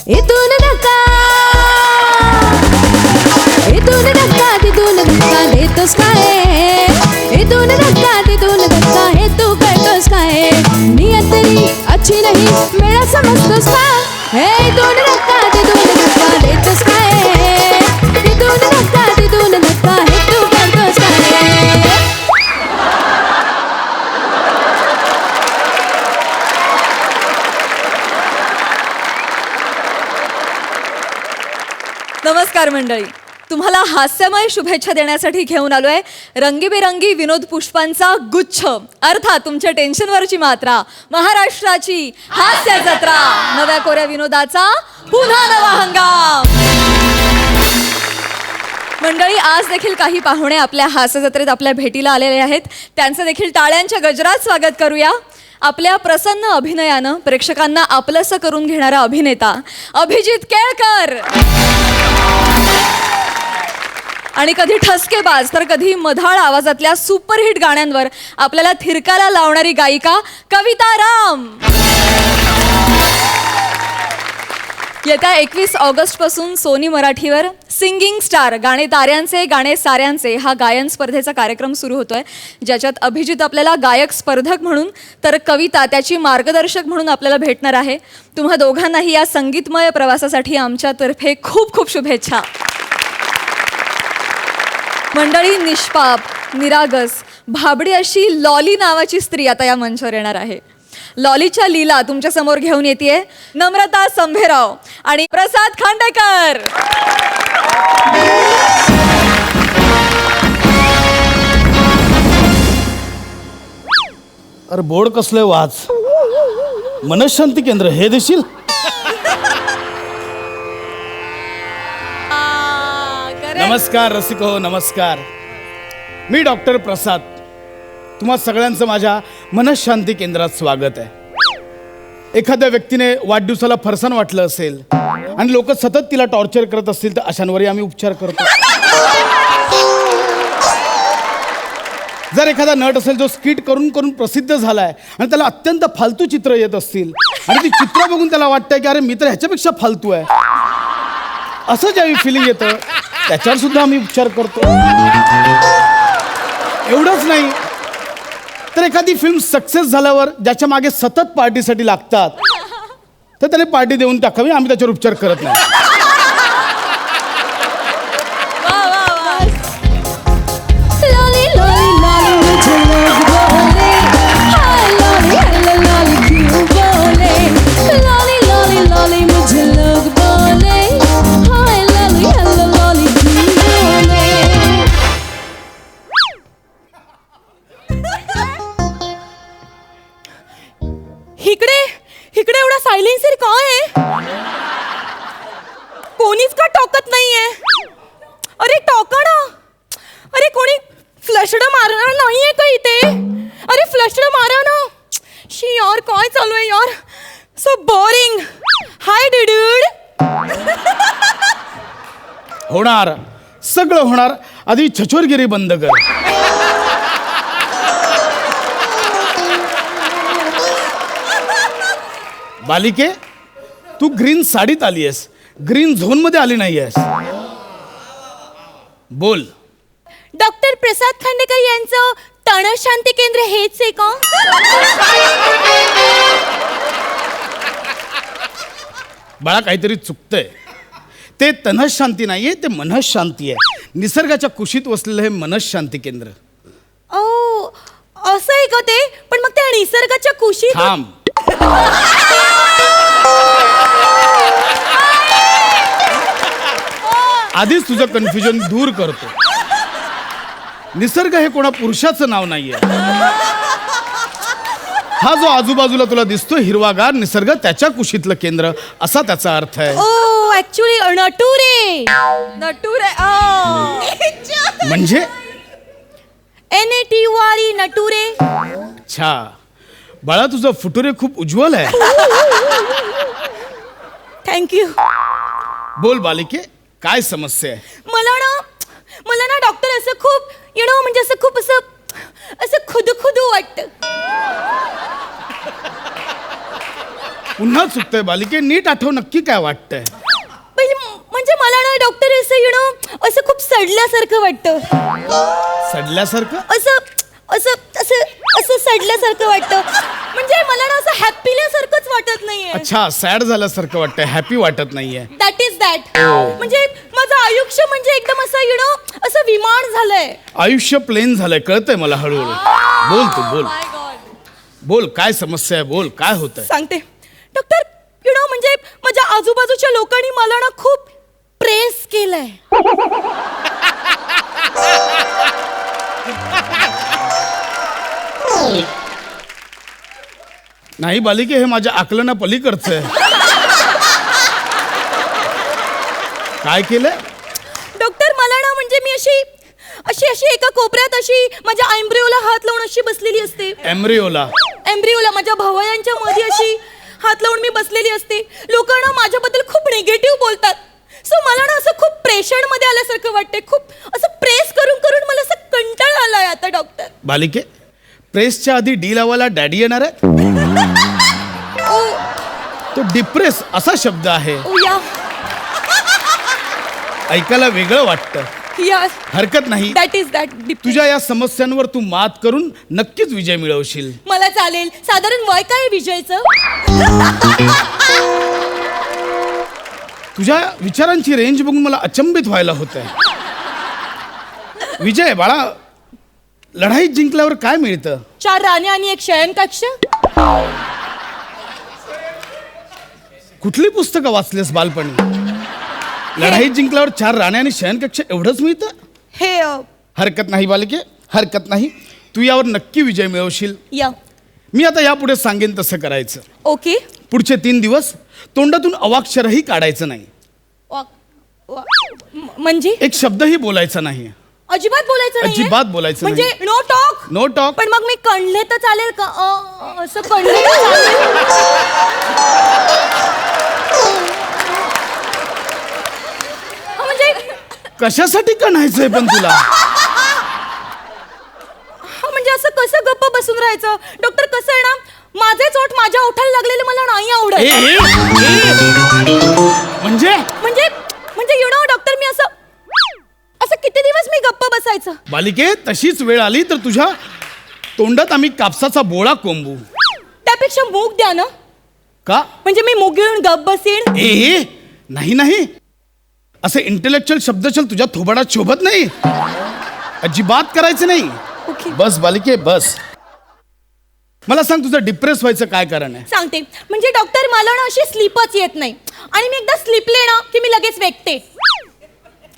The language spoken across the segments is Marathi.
इथून धक्का तिथून धक्का देतोस काय? इथून धक्का हे तू करतोस काय? नियतरी अच्छी नाही मेरा समजतोस का? हे इथून धक्का देतोस काय? इथून धक्का हे तू करतोस काय? नमस्कार मंडळी, तुम्हाला हास्यमय शुभेच्छा देण्यासाठी घेऊन आलोय रंगीबेरंगी विनोद पुष्पांचा गुच्छ, अर्थात तुमच्या टेन्शनवरची मात्रा, महाराष्ट्राची हास्य जत्रा, नव्या कोऱ्या विनोदाचा पुन्हा नवा हंगाम. मंडळी, आज देखील काही पाहुणे आपल्या हास्य जत्रेत आपल्या भेटीला आलेले आहेत. त्यांचं देखील टाळ्यांच्या गजरात स्वागत करूया. आपल्या प्रसन्न अभिनयानं प्रेक्षकांना आपलंसं करून घेणारा अभिनेता अभिजित केळकर, आणि कधी ठसकेबाज तर कधी मधाळ आवाजातल्या सुपरहिट गाण्यांवर आपल्याला थिरकाला लावणारी गायिका कविता राम. येत्या 21 ऑगस्ट पासून सोनी मराठीवर सिंगिंग स्टार, गाणे ताऱ्यांचे गाणे साऱ्यांचे हा गायन स्पर्धेचा कार्यक्रम सुरू होतोय, ज्याच्यात अभिजित आपल्याला गायक स्पर्धक म्हणून तर कविता त्याची मार्गदर्शक म्हणून आपल्याला भेटणार आहे. तुम्हा दोघांनाही या संगीतमय प्रवासासाठी आमच्यातर्फे खूप खूप शुभेच्छा. मंडळी, निष्पाप, निरागस, भाबडी अशी लॉली नावाची स्त्री आता या मंचावर येणार आहे. लॉलीच्या लीला तुमच्या समोर घेऊन येते नम्रता संभेराव आणि प्रसाद खांडेकर. अरे बोर्ड कसलंय वाच, मनशांती केंद्र हे देशील? नमस्कार रसिको, नमस्कार. मी डॉक्टर प्रसाद. तुम्हा सगळ्यांचं माझ्या मनशांती केंद्रात स्वागत आहे. एखाद्या व्यक्तीने वाढदिवसाला फरसाण वाटलं असेल आणि लोक सतत तिला टॉर्चर करत असतील तर अशांवरही आम्ही उपचार करतो. जर एखादा नट असेल जो स्किट करून करून प्रसिद्ध झालाय आणि त्याला अत्यंत फालतू चित्र येत असतील आणि ती चित्र बघून त्याला वाटतंय की अरे मी तर ह्याच्यापेक्षा फालतू आहे, असं ज्यावेळी फिलिंग येतं त्याच्यावर सुद्धा आम्ही उपचार करतो. एवढंच नाही तर एखादी फिल्म सक्सेस झाल्यावर ज्याच्या मागे सतत पार्टीसाठी लागतात तर त्याने पार्टी देऊन टाकावी, आम्ही त्याच्यावर उपचार करत नाही. इकडे एवढा सायलेन्सर काय आहे? कोणीच का टोकत नाहीये? अरे टोका ना. अरे कोणी फ्लशड मारणार नाहीये का इथे? अरे फ्लशड मारा ना. शी यार, काय चालू आहे यार? So boring. Hi dude. होणार, सगळं होणार. आधी छचोरगिरी बंद कर. बालिके, तू ग्रीन साडीत आली आहेस, ग्रीन झोन मध्ये आली नाही आहेस. बोल. डॉक्टर प्रसाद खांडेकर यांचं तणशांती केंद्र हेच आहे का? बाळा, काहीतरी चुकतंय. ते तनशांती नाहीये, ते मनशांती आहे. निसर्गाच्या कुशीत वसलेलं हे मनशांती केंद्र. ओ, असं आहे का ते? पण मग त्या निसर्गाच्या कुशीत थांब. आधीच तुझं कन्फ्युजन दूर करतो. निसर्ग हे कोणा पुरुषाचं नाव नाहीये. हा जो आजूबाजूला तुला दिसतो हिरवागार निसर्ग, त्याच्या कुशीतलं केंद्र असा त्याचा अर्थ आहे. ओ, ऍक्च्युली नटुरे. म्हणजे NATURE नटुरे. अच्छा बाळा, तुझं फुटुरे खूप उज्ज्वल आहे. थँक्यू. बोल बालिके, काय समस्या आहे? मला ना डॉक्टर असं खूप म्हणजे असं खूप असं खुदखुदू वाटतं. पुन्हा चुकतंय बालिके, नीट आठव नक्की काय वाटतंय. म्हणजे मला ना डॉक्टर असं असं खूप सडल्यासारखं वाटतं. सडल्यासारखं? असं असं असं असं सडल्यासारखं वाटतं. म्हणजे मला ना असं हॅपील्यासारखंच वाटत नाहीये. अच्छा, सॅड झाल्यासारखं वाटतंय, हॅपी वाटत नाहीये. That is that. म्हणजे माझं आयुष्य म्हणजे एकदम असं असं विमान झालंय. आयुष्य प्लेन झालंय, कळतंय मला हळूहळू. बोल तू, बोल बोल, काय समस्या आहे, बोल काय होतंय. सांगते डॉक्टर. म्हणजे माझ्या आजूबाजूच्या लोकांनी मला ना खूप प्रेस केलंय. नाही बालिके, हे माझ्या आकलना पलीकडचं आहे. काय केलंय डॉक्टर? मला ना म्हणजे मी अशी अशी अशी एका कोपऱ्यात अशी माझ्या एम्ब्रिओला हात लावून अशी बसलेली असते. एम्ब्रिओला? एम्ब्रिओला माझ्या भवयांच्या मध्ये अशी हात लावून मी बसलेली असते. लोकांना माझ्याबद्दल खूप निगेटिव्ह बोलतात. सो मला ना असं खूप प्रेशर मध्ये आल्यासारखं वाटतंय. खूप असं प्रेस करून करून मला असं कंटाळा आलाय आता डॉक्टर. बालिके, प्रेसच्या आधी डी लावायला डॅडी येणार आहे. तो डिप्रेस असा शब्द आहे. ऐकायला वेगळं वाटतं. हरकत नाही. That is that. तुझ्या या समस्यांवर तू मात करून नक्कीच विजय मिळवशील. मला चालेल. साधारण वय काय विजयचं? तुझ्या विचारांची रेंज बघून मला अचंबित व्हायला होतंय. विजय बाळा, लढाईत जिंकल्यावर काय मिळतं? 4 राण्या आणि 1 शयनकक्ष. कुठली पुस्तकं वाचलीस बालपणी? लढाईत जिंकल्यावर 4 राण्या आणि शयनकक्ष एवढंच मिळतं? हे हरकत नाही बालिके, हरकत नाही. तू यावर नक्की विजय मिळवशील. या. मी आता यापुढे सांगेन तसं करायचं. ओके. पुढचे 3 दिवस तोंडातून अवाक्षरही काढायचं नाही. म्हणजे एक शब्दही बोलायचा नाही. अजिबात बोलायचं नाही. अजिबात बोलायचं म्हणजे नाही. No talk. No talk. पण मग मी कणले तर चालेल का? असं कणले तर चालेल? म्हणजे कशासाठी कणायचंय पण तुला? म्हणजे असं कसं गप्प बसून राहायचं डॉक्टर? कसं आहे ना, माझेच ओठ माझ्या ओठाला लागलेले मला नाही आवडत. म्हणजे म्हणजे म्हणजे यु नो डॉक्टर, मी असं असं किती दिवस मी गप्प बसायचं? बालिके, तशीच वेळ आली तर तुझ्या तोंडात आम्ही कापसाचा बोळा कोंबू. त्यापेक्षा मूग द्या ना. का? म्हणजे मी मूग घेऊन गप्प बसेन. नाही नाही, असे इंटेलेक्च्युअल शब्दचल तुझ्या थोबाडात शोभत नाही. अजिबात करायचं नाही. बस बालिके, बस. मला सांग, तुझं डिप्रेस व्हायचं काय कारण आहे? सांगते. म्हणजे डॉक्टर, मला ना अशी स्लीपच येत नाही. आणि मी एकदा स्लीपले ना की मी लगेच वेकते.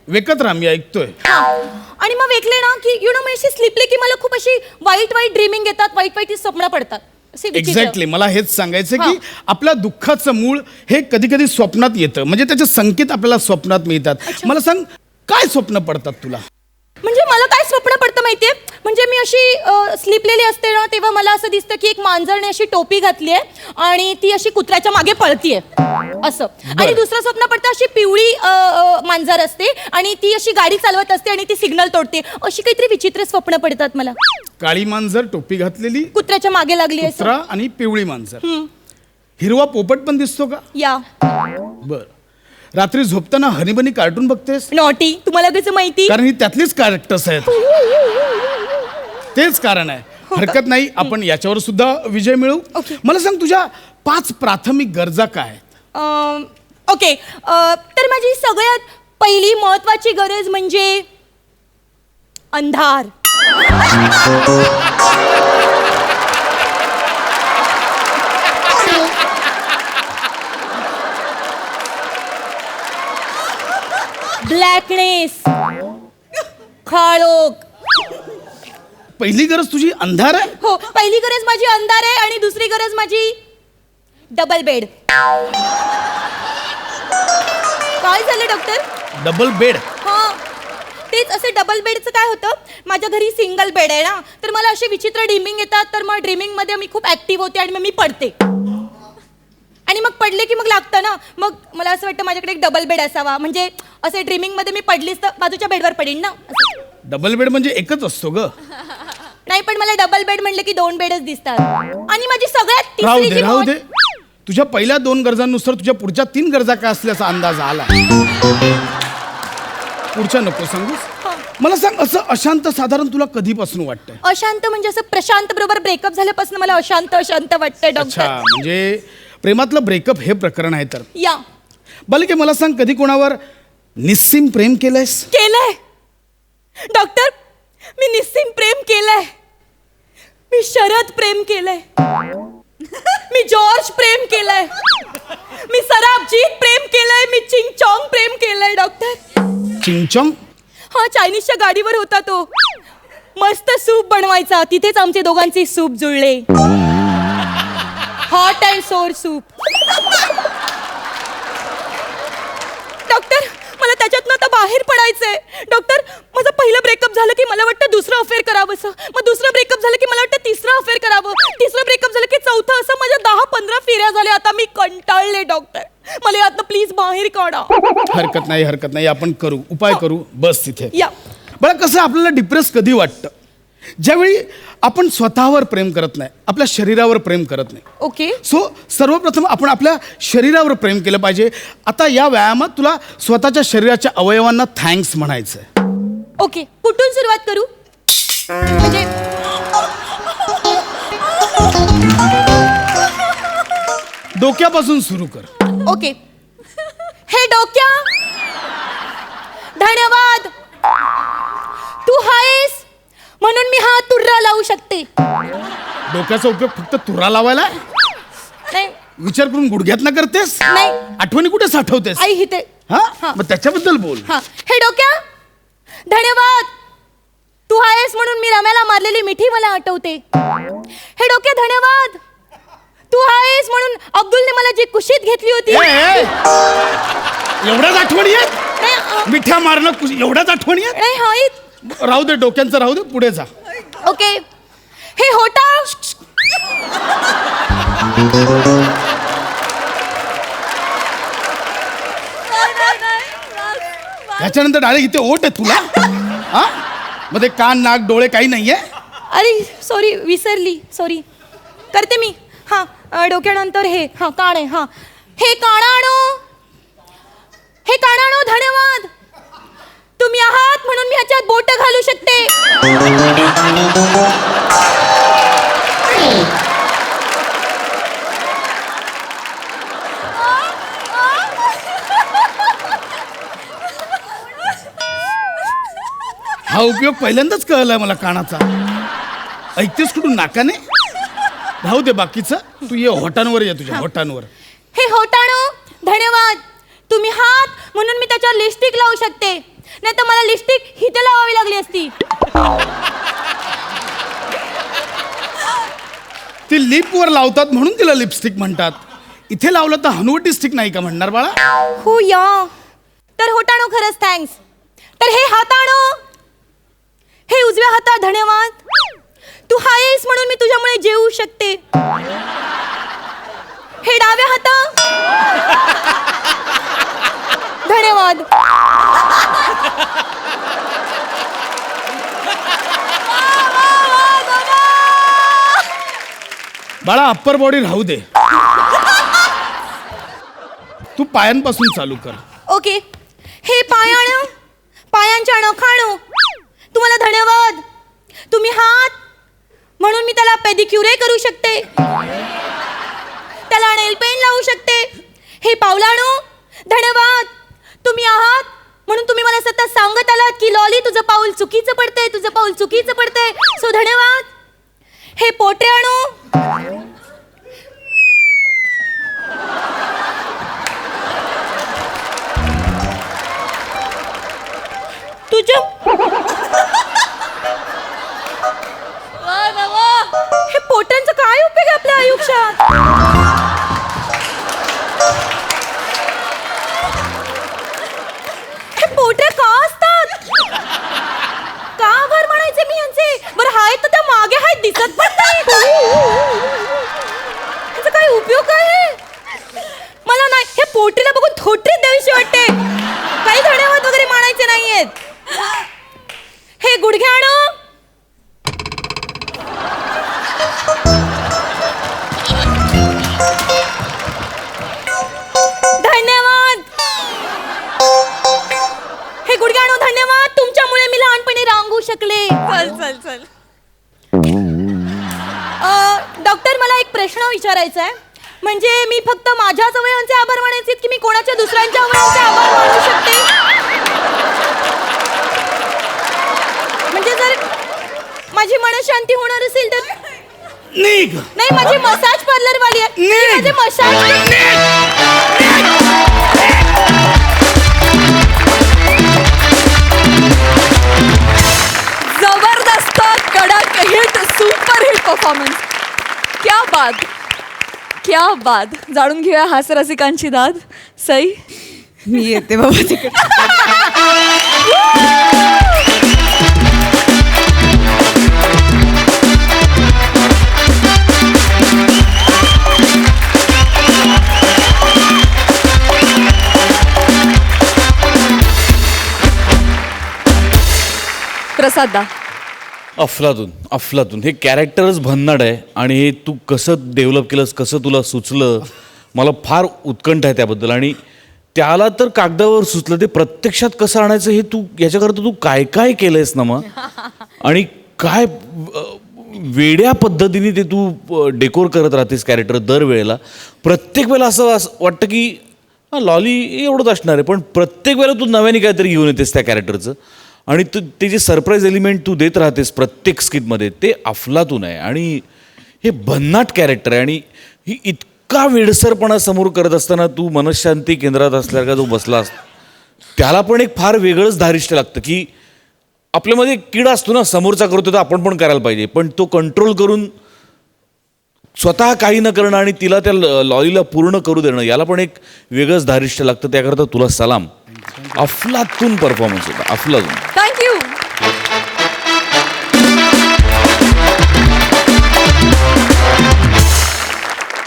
वेकत राहा, मी ऐकतोय. आणि मग वेकले ना की यु नो, मी अशी स्लीपले की मला खूप अशी वाईट वाईट ड्रीमिंग येतात, वाईट वाईट स्वप्न पडतात. एक्झॅक्टली, मला हेच सांगायचं की आपल्या दुःखाचं मूळ हे कधी कधी स्वप्नात येतं. म्हणजे त्याचे संकेत आपल्याला स्वप्नात मिळतात. मला सांग, काय स्वप्न पडतात तुला? म्हणजे मला काय स्वप्न पडतं माहितीये? म्हणजे मी अशी स्लीपलेली असते ना, तेव्हा मला असं दिसतं की एक मांजरने अशी टोपी घातली आहे आणि ती अशी कुत्र्याच्या मागे पळतीये असं. आणि दुसरं स्वप्न पडतं, अशी पिवळी मांजर असते आणि ती अशी गाडी चालवत असते आणि ती सिग्नल तोडते. अशी काहीतरी विचित्र स्वप्न पडतात मला. काळी मांजर, टोपी घातलेली, कुत्र्याच्या मागे लागली आहे. कुत्रा आणि पिवळी मांजर. हिरवा पोपट पण दिसतो का? या. बर. रात्री झोपताना हनीबनी कार्टून बघतेस? नॉटी. तुम्हाला कसं माहिती? कारण ही त्यातलीच कॅरेक्टर्स आहेत. तेच कारण आहे. हरकत नाही, आपण याच्यावर सुद्धा विजय मिळवू. मला सांग, तुझ्या 5 प्राथमिक गरजा काय आहेत? ओके. तर माझी सगळ्यात पहिली महत्वाची गरज म्हणजे अंधार. ब्लॅकनेस, काळोख. पहिली गरज तुझी अंधार आहे? हो, पहिली गरज माझी अंधार आहे आणि दुसरी गरज माझी डबल बेड. काय झालं डॉक्टर? Double bed? हा, तेच. असे डबल बेडचं काय होतं, माझ्या घरी सिंगल बेड आहे ना, तर मला असे विचित्र ड्रीमिंग येतात. तर मग ड्रीमिंग मध्ये मी खूप ऍक्टिव्ह होते आणि मग मी पडते. आणि मग पडले की मग लागतं ना. मग मला असं वाटतं माझ्याकडे एक डबल बेड असावा. म्हणजे असे ड्रीमिंग मध्ये मी पडलीच तर बाजूच्या बेडवर पडेन ना. डबल बेड म्हणजे एकच असतो ग? नाही, पण मला डबल बेड म्हणलं की 2 बेडच दिसतात. आणि माझी सगळ्यात राहू तिसरी दे, राहू दे. तुझ्या पहिल्या 2 गरजांनुसार तुझ्या पुढच्या 3 गरजा काय असल्याचा अंदाज आला. पुढच्या नको सांगूस. मला सांग, असं अशांत साधारण तुला कधीपासून वाटतंय? अशांत म्हणजे असं प्रशांत बरोबर ब्रेकअप झाल्यापासून मला अशांत अशांत वाटतंय अच्छा, डॉक्टर. म्हणजे प्रेमातलं ब्रेकअप हे प्रकरण आहे तर. या बालिके मला सांग, कधी कोणावर निस्सीम प्रेम केलंयस? केलंय डॉक्टर, मी निस्सीम प्रेम केलंय, मी शरद प्रेम केलंय, मी जॉर्ज प्रेम केलंय, मी सराबजीत प्रेम केलंय, मी चिंग चॉंग प्रेम केलंय डॉक्टर. चिंचम? हा, चायनीजच्या गाडीवर होता तो. मस्त सूप बनवायचा, तिथेच आमचे दोघांचे सूप जुळले. हॉट अँड सोर सूप. डॉक्टर, मला त्याच्यातनं आता बाहेर पडायचंय. डॉक्टर, माझं पहिलं ब्रेकअप झालं की मला वाटतं दुसरं अफेअर करावं असं, मग दुसरं ब्रेकअप झालं की मला वाटतं तिसरं अफेअर करावं, तिसरं ब्रेकअप झालं की चौथं, असं माझ्या 10-15 फेऱ्या झाल्या. आता मी कंटाळले डॉक्टर, मला यातनं प्लीज बाहेर काढा. हरकत नाही, आपण करू, उपाय करू. बस तिथे. या बरं, कसं आपल्याला डिप्रेस कधी वाटतं? ज्यावेळी आपण स्वतःवर प्रेम करत नाही, आपल्या शरीरावर प्रेम करत नाही. ओके. सो सर्वप्रथम आपण आपल्या शरीरावर प्रेम केलं पाहिजे. आता या व्यायामात तुला स्वतःच्या शरीराच्या अवयवांना थँक्स म्हणायचंय. ओके, कुठून सुरुवात करू? म्हणजे डोक्यापासून सुरू कर. ओके. हे डोक्या, धन्यवाद. तू आहेस म्हणून मी हा तुर्रा लावू शकते. डोक्याचा उपयोग फक्त तुरा लावायला? नाही विचार करून गुडघ्यात करतेस? नाही. आठवणी कुठे साठवतेस? आई हिते. हा, हा. मग त्याच्याबद्दल बोल. हा, हे डोक्या, धन्यवाद. तू आहेस म्हणून मी रम्याला मारलेली मिठी मला आठवते. हे डोक्या, धन्यवाद. तू आहेस म्हणून अब्दुलने मला जी कुशीत घेतली होती. एवढ्याच आठवणी आहेत? नाही, मिठ्या मारणं एवढ्याच आठवणी आहेत? नाही हाईत. राहू दे, डोक्यांचं राहू दे, पुढे जा. ओके. हे होटा, ह्याच्यानंतर डायरेक्ट इथे ओट आहे तुला? हा, मध्ये कान, नाक, डोळे काही नाहीये? अरे सॉरी, विसरली, सॉरी. करते मी. हा, डोक्यानंतर हे, हा कान आहे. हा, हे कानाणो, हे कानाणो, धन्यवाद. तुम्ही आहात म्हणून मी ह्याच्यात बोट घालू शकते. हा उपयोग पहिल्यांदाच कळलाय मला कानाचा. ऐकतेस कुठून? नाकाने? राहू दे बाकीचं, तू ये होटांवर, ये तुझ्या होटांवर. हे होटाणो, धन्यवाद. तुम्ही हात म्हणून मी त्याच्यावर लिपस्टिक लावू शकते, नाही तर मला लिपस्टिक हिथे लावावी लागली असती. ती लिपवर लावतात म्हणून तिला लिपस्टिक म्हणतात. इथे लावलं तर हनुवटी स्टिक नाही का म्हणणार बाळा? हो या. तर होटाणो, खरंच थँक्स. तर हे हाताणो, हे उजव्या हाता, धन्यवाद. तू आहेस म्हणून मी तुझ्यामुळे जेवू शकते. हे डाव्या हाता, धन्यवाद. बाळा, अप्पर बॉडी राहू दे, तू पायांपासून चालू कर. ओके. हे पायाणं, पायांच्या नखाणं, तुम्हाला धन्यवाद. तुम्ही हात म्हणून मी त्याला पेडिक्युरे करू शकते, त्याला नेल पेंट लावू शकते. हे पावलाणो, धन्यवाद. तुम्ही आहात म्हणून तुम्ही मला सतत सांगत आलात की लॉली तुझं पाऊल चुकीचं पडतंय, तुझं पाऊल चुकीचं पडतंय, सो धन्यवाद. हे पोटऱ्याणो, तुझं हे पोटांचा काय उपयोग आहे आपल्या आयुष्यात? हे पोटऱ्या का असतात? का वर म्हणायचे मी यांचे? बरं हाय तर त्या मागे हाय, दिसत पण नाही. ह्याचा काय उपयोग आहे? मला नाही, हे पोटरीला बघून थोटरी द्यावीशी वाटते. काही धन्यवाद वगैरे मानायचे नाहीयेत. हे गुडघ्याणं, करायचं आहे? म्हणजे मी फक्त माझ्याच अवयवांचे आभार मानायचे की मी कोणाच्या दुसऱ्यांच्या अवयवांचे आभार मानू शकते? म्हणजे जर माझी मनशांती होणार असेल तर निघ. नाही, माझी मसाज पार्लर वाली आहे. ती माझी मसाज जबरदस्त, कडक हिट, सुपर हिट परफॉर्मन्स. क्या बात, क्या बात. जाणून घेऊया हास्यरसिकांची दाद. सई, मी येते बाबा तिकडे. प्रसाद दा. अफलातून अफलातून हे कॅरेक्टरच भन्नाट आहे आणि हे तू कसं डेव्हलप केलंस, कसं तुला सुचलं, मला फार उत्कंठ आहे त्याबद्दल. आणि त्याला तर कागदावर सुचलं, ते प्रत्यक्षात कसं आणायचं हे तू याच्याकरता तू काय काय केलंयस ना मग. आणि काय वेड्या पद्धतीने ते तू डेकोर करत राहतेस कॅरेक्टर दरवेळेला. प्रत्येक वेळेला असं वाटतं की लॉली एवढंच असणार आहे, पण प्रत्येक वेळेला तू नव्याने काहीतरी घेऊन येतेस त्या कॅरेक्टरचं. आणि तू ते जे सरप्राईज एलिमेंट तू देत राहतेस प्रत्येक स्किटमध्ये ते अफलातून आहे. आणि हे भन्नाट कॅरेक्टर आहे. आणि ही इतका वेडसरपणा समोर करत असताना तू मनशांती केंद्रात असल्यासारखा जो बसलास, त्याला पण एक फार वेगळंच धारिष्ट्य लागतं की आपल्यामध्ये किडा असतो ना, समोरचा करतो तर आपण पण करायला पाहिजे, पण तो कंट्रोल करून स्वतः काही न करणं आणि तिला त्या लॉलीला पूर्ण करू देणं, याला पण एक वेगळंच धारिष्ट्य लागतं. त्याकरता तुला सलाम. अफलातून परफॉर्मन्स होता, अफलातून. थँक्यू.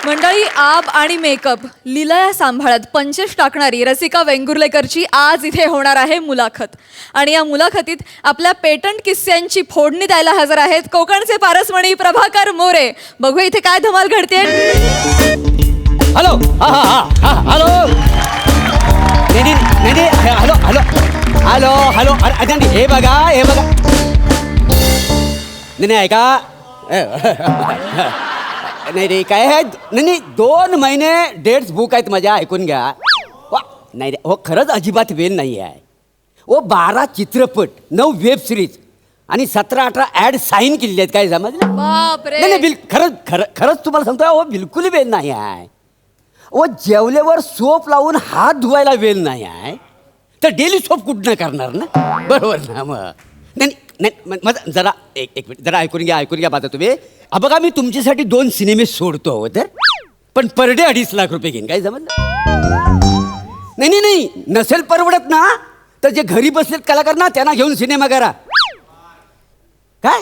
मंडळी, आब आणि मेकअप लीलया सांभाळत पंचेश टाकणारी रसिका वेंगुर्लेकरची आज इथे होणार आहे मुलाखत. आणि या मुलाखतीत आपल्या पेटंट किस्स्यांची फोडणी द्यायला हजर आहेत कोकणचे पारसमणी प्रभाकर मोरे. बघूया इथे काय धमाल घडते. हॅलो, हा हा हा हा हॅलो. नाही नाही नाही नाही, हॅलो हॅलो हॅलो हॅलो. अरे नाही, हे बघा हे बघा. नाही नाही ऐका. नाही रे काय आहे, नाही नाही 2 महिने डेट्स बुक आहेत माझ्या, ऐकून घ्या. वा नाही रे हो, खरंच अजिबात वेळ नाही आहे. ओ 12 चित्रपट, 9 वेब सिरीज आणि 17-18 ॲड साईन केलेली आहेत. काय समजलं? बापरे. नाही नाही खरंच तुम्हाला सांगतोय, हो बिलकुल वेळ नाही आहे. ओ जेवल्यावर सोप लावून हात धुवायला वेळ नाही आहे, तर डेली सोप कुठनं करणार ना, बरोबर ना. मग नाही नाही मग जरा एक मिनिट, जरा ऐकून घ्या माझं तुम्ही. बघा मी तुमच्यासाठी 2 सिनेमे सोडतो हो, तर पण पर डे 2.5 लाख रुपये घेईन. काय जमलं? नाही नाही नाही, नसेल परवडत ना तर जे घरी बसलेत कलाकार ना त्यांना घेऊन सिनेमा करा. काय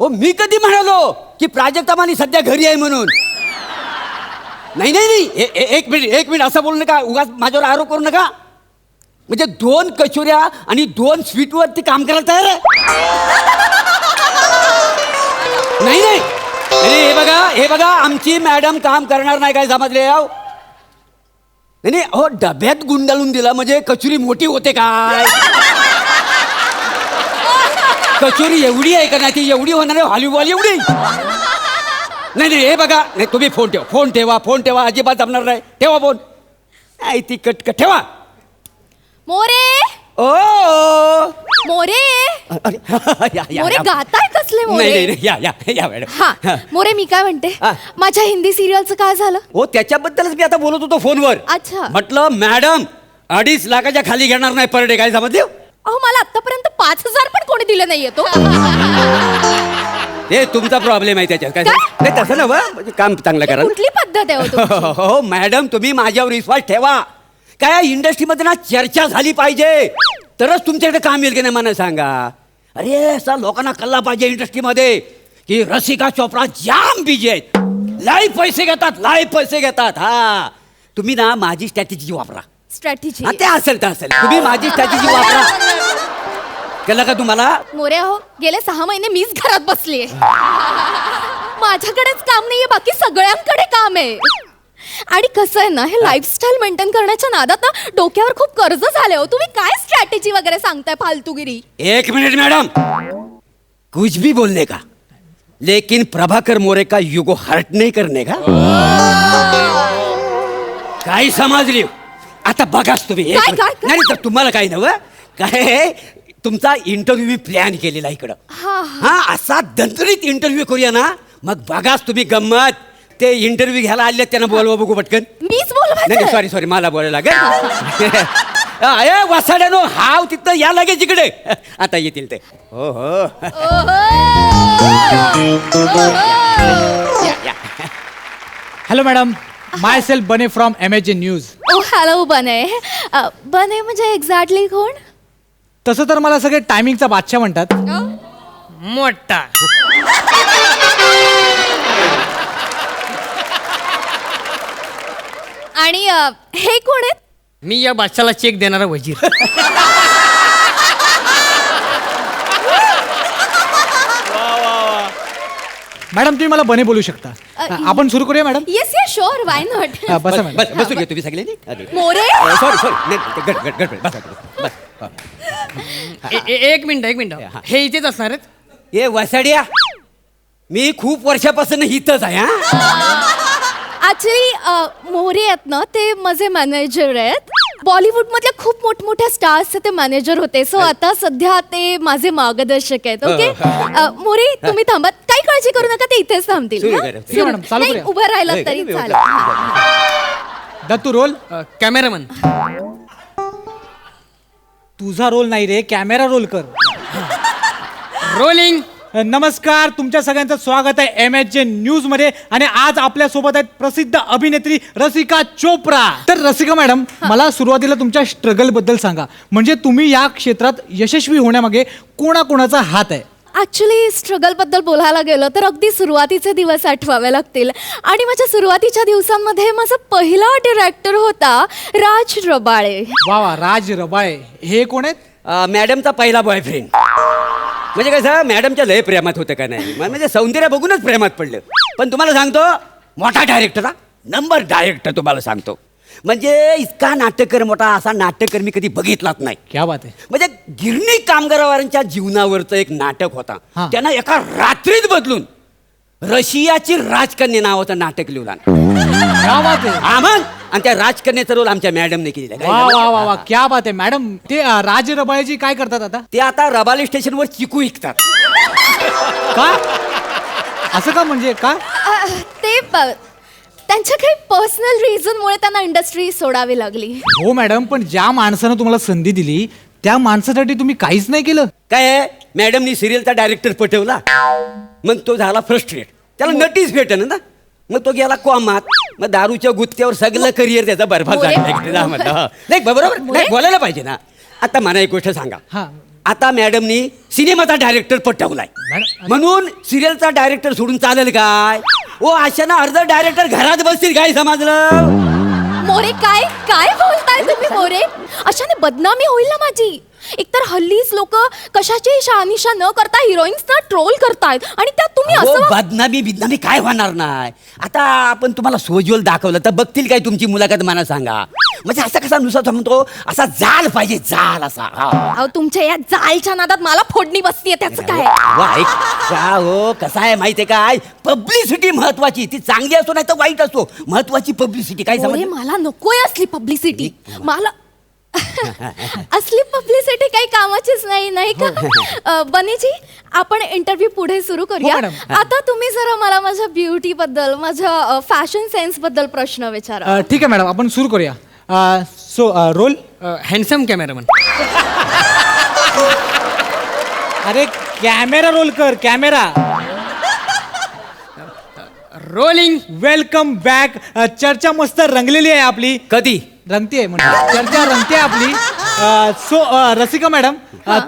हो, मी कधी म्हणालो की प्राजक्ता मानी सध्या घरी आहे म्हणून? नाही नाही नाही, एक मिनिट असं बोलू नका, उगाच माझ्यावर आरोप करू नका. म्हणजे 2 कचोऱ्या आणि 2 स्वीटवरती काम करायला तयार आहे? नाही नाही नाही, हे बघा आमची मॅडम काम करणार नाही. काय समजले? नाही नाही हो, डब्यात गुंडाळून दिला म्हणजे कचोरी मोठी होते काय? कचोरी एवढी आहे का? नाही ती एवढी होणार आहे हॉलीबॉल एवढी. नाही नाही, हे बघा, नाही तुम्ही फोन ठेवा अजिबात जमणार नाही. ठेवा फोन. नाही ती कट ठेवा. मोरे ओ मोरे या मोरे गाताय कसले मोरे? नाही नाही, या मॅडम. हा मोरे, मी काय म्हणते, हा. माझ्या हिंदी सिरियलचं काय झालं? हो त्याच्याबद्दलच मी आता बोलत होतो फोनवर. अच्छा. म्हटलं मॅडम 2.5 लाखाच्या खाली घेणार नाही पर डे. काय समजले? अहो मला आतापर्यंत 5,000 पण कोणी दिलं नाहीये तो. हे तुमचा प्रॉब्लेम आहे त्याच्यात. काय काय? नाही तसं नव्ह, म्हणजे काम चांगलं करा ना. कुठली पद्धत आहे हो तुमची? हो मॅडम, तुम्ही माझ्यावर विश्वास ठेवा. काय इंडस्ट्रीमध्ये ना चर्चा झाली पाहिजे, तरच तुमच्याकडे काम येईल की नाही मला सांगा. अरे असा लोकांना कळला पाहिजे इंडस्ट्रीमध्ये की रसिका चोपडा जाम बिजी आहेत, लाईव्ह पैसे घेतात. हा तुम्ही ना माझी स्ट्रॅटेजी वापरा. स्ट्रॅटेजी हा, ते असेल तुम्ही माझी स्ट्रॅटेजी वापरा. केलं का तुम्हाला? मोरे हो, गेले 6 महिने मीच घरात बसलीये. माझ्याकडेच काम नाहीये, बाकी सगळ्यांकडे काम आहे. आणि कसं आहे ना, हे लाईफस्टाईल मेंटेन करण्याच्या नादात ना डोक्यावर खूप कर्ज झाले हो. तुम्ही काय स्ट्रॅटेजी वगैरे सांगताय फालतूगिरी? 1 मिनिट मॅडम, कुछ भी बोलने का लेकिन प्रभाकर मोरे का युगो हर्ट नाही करणे का काय समजली आता बघाच तुम्ही काय, काय? नाही तर तुम्हाला काही नव्ह काय तुमचा इंटरव्ह्यू मी प्लॅन केलेला इकडं हा असा दणदणीत इंटरव्ह्यू करूया ना मग बघाच तुम्ही गंमत ते इंटरव्ह्यू घ्यायला आले त्यांना बोलवा बघू पटकन मीच नाही बोलवायचं सॉरी मला बोलायला लागेल ए वसाड्यानो हाव तिथं या लागेल तिकडे आता येतील ते हो हो या, या. हॅलो मॅडम माय सेल्फ बने from MHJ news. Oh hello बने बने म्हणजे एक्झॅक्टली कोण तसं तर मला सगळे टायमिंगचा बादशाह म्हणतात. मोठा आणि हे कोण आहेत मी या बादशाला चेक देणारा वजीर. मॅडम तुम्ही मला बने बोलू शकता. आपण सुरू करूया madam. Yes yes sure why not बसा मॅडम. बस बसून घे तुम्ही सगळे मोरे सॉरी सॉरी गट गट गट बस बस हा. एक मिनिट हे इथेच असणार आहेत. ए वसाड्या मी खूप वर्षापासून इथंच आहे हा ऍक्च्युली मोरे आहेत ना ते माझे मॅनेजर आहेत. बॉलिवूड मधल्या खूप मोठमोठ्या स्टार्सचे ते मॅनेजर होते सो आता सध्या ते माझे मार्गदर्शक आहेत. ओके मोरे तुम्ही थांबा काही काळजी करू नका ते इथेच थांबतील सुरू हा? करा. ठीक आहे, मॅडम, चालू नाही, करूया. उभं राहिलं होय, तरी मी चालेल उभं. हा. दत्तू रोल. कॅमेरामन तुझा रोल नाही रे कॅमेरा रोल कर. रोलिंग. नमस्कार तुमच्या सगळ्यांचं स्वागत आहे MHJ न्यूज मध्ये आणि आज आपल्या सोबत आहेत प्रसिद्ध अभिनेत्री रसिका चोप्रा. तर रसिका मॅडम मला सुरुवातीला तुमच्या स्ट्रगल बद्दल सांगा म्हणजे तुम्ही या क्षेत्रात यशस्वी होण्यामागे कोणाकोणाचा हात आहे. ऍक्च्युली स्ट्रगल बद्दल बोलायला गेलं तर अगदी सुरुवातीचे दिवस आठवावे लागतील आणि माझ्या सुरुवातीच्या दिवसांमध्ये माझा पहिला डिरेक्टर होता राज रबाळे. वा वा राज रबाळे हे कोण आहेत. मॅडमचा पहिला बॉयफ्रेंड म्हणजे कसं मॅडमच्या लय प्रेमात होतं का नाही म्हणजे सौंदर्य बघूनच प्रेमात पडलं. पण तुम्हाला सांगतो मोठा डायरेक्टर हा नंबर डायरेक्टर तुम्हाला सांगतो म्हणजे इतका नाटककर मोठा असा नाटककर मी कधी बघितलाच नाही. क्या बात आहे. म्हणजे गिरणी कामगारांच्या जीवनावरचं एक नाटक होता हा. त्यांना एका रात्रीत बदलून रशियाची राजकन्या नावाचं नाटक लिहिलं क्या बात आहे. आमन आणि त्या राजकन्याचा रोल आमच्या मॅडमने केलेला वा वा वा वा क्या बात आहे मॅडम. ते राज रबाळेजी काय करतात आता. ते आता रबाली स्टेशनवर चिकू विकतात. का असं का म्हणजे का. ते त्यांच्या काही पर्सनल रिझनमुळे त्यांना इंडस्ट्री सोडावी लागली. हो मॅडम पण ज्या माणसानं तुम्हाला संधी दिली त्या माणसासाठी तुम्ही काहीच नाही केलं. काय मॅडमनी सिरियलचा डायरेक्टर पटवला मग तो झाला फ्रस्ट्रेट त्याला नटीच भेटेन ना मग तो गेला कॉमात मग दारूच्या गुत्त्यावर सगळं करिअर त्याचा बरबाद मोरे? झाला नाही बरोबर मोरे? नाही बोलायला पाहिजे ना. आता मला एक गोष्ट सांगा हा. आता मॅडमनी सिनेमाचा डायरेक्टर पटवलाय मॅडम- म्हणून सिरियलचा डायरेक्टर सोडून चालेल काय ओ अशा ना अर्ध डायरेक्टर घरात बसतील काय समजलं. मोरे काय काय बोलताय तुम्ही मोरे अशाने बदनामी होईल ना माझी. एकतर हल्लीच लोक कशाची शहानिशा न करता हिरोईन्सना ट्रोल करतायत आणि त्यात तुम्ही अहो, असं बदनामी बिदनामी काय होणार नाही. आता आपण तुम्हाला सोज्वल दाखवलं तर बघतील काय तुमची मुलाखत मला सांगा. म्हणजे असा कसा नुसता म्हणतो असा जाल पाहिजे जाल असा हा. अहो, तुमच्या या जालच्या नादात मला फोडणी बसतीये त्याचं काय. वा, ऐक. का हो कसं आहे माहितीये काय पब्लिसिटी महत्वाची ती चांगली असो नाही तर वाईट असो महत्वाची पब्लिसिटी काय मोरे समज मला नकोय असली पब्लिसिटी मला असली पब्लिसिटी काही कामाचीच नाही नाही का. बनेजी आपण इंटरव्ह्यू पुढे सुरू करूया. हो, मॅडम. आता तुम्ही जरा मला माझ्या ब्युटी बद्दल माझ्या फॅशन सेन्स बद्दल प्रश्न विचारा. ठीक आहे मॅडम आपण सुरू करूया. So roll. Handsome cameraman. अरे कॅमेरा रोल कर कॅमेरा. रोलिंग. Welcome back. चर्चा मस्त रंगलेली आहे आपली. कधी रंगते म्हणजे चर्चा रंगते आपली. सो रसिका मॅडम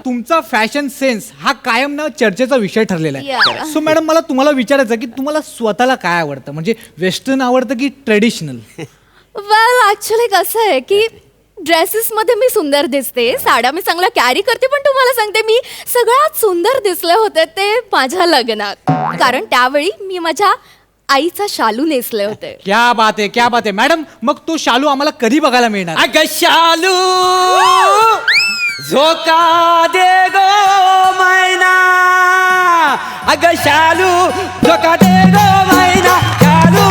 तुमचा फॅशन सेन्स हा कायम ना चर्चेचा विषय ठरलेला Yeah. आहे. सो मॅडम मला तुम्हाला विचारायचं की तुम्हाला स्वतःला काय आवडतं म्हणजे वेस्टर्न आवडतं की ट्रेडिशनल. वेल ऍक्च्युली कसं आहे की ड्रेसेसमध्ये मी सुंदर दिसते साड्या मी चांगल्या कॅरी करते पण तुम्हाला सांगते मी सगळ्यात सुंदर दिसले होते ते माझ्या लग्नात कारण त्यावेळी मी माझ्या आईचा शालू नेसले होते. क्या बात आहे क्या बात आहे मॅडम. मग तो शालू आम्हाला कधी बघायला मिळणार. अग शालू झोका दे गो मैना अगं शालू झोका दे गो मैना शालू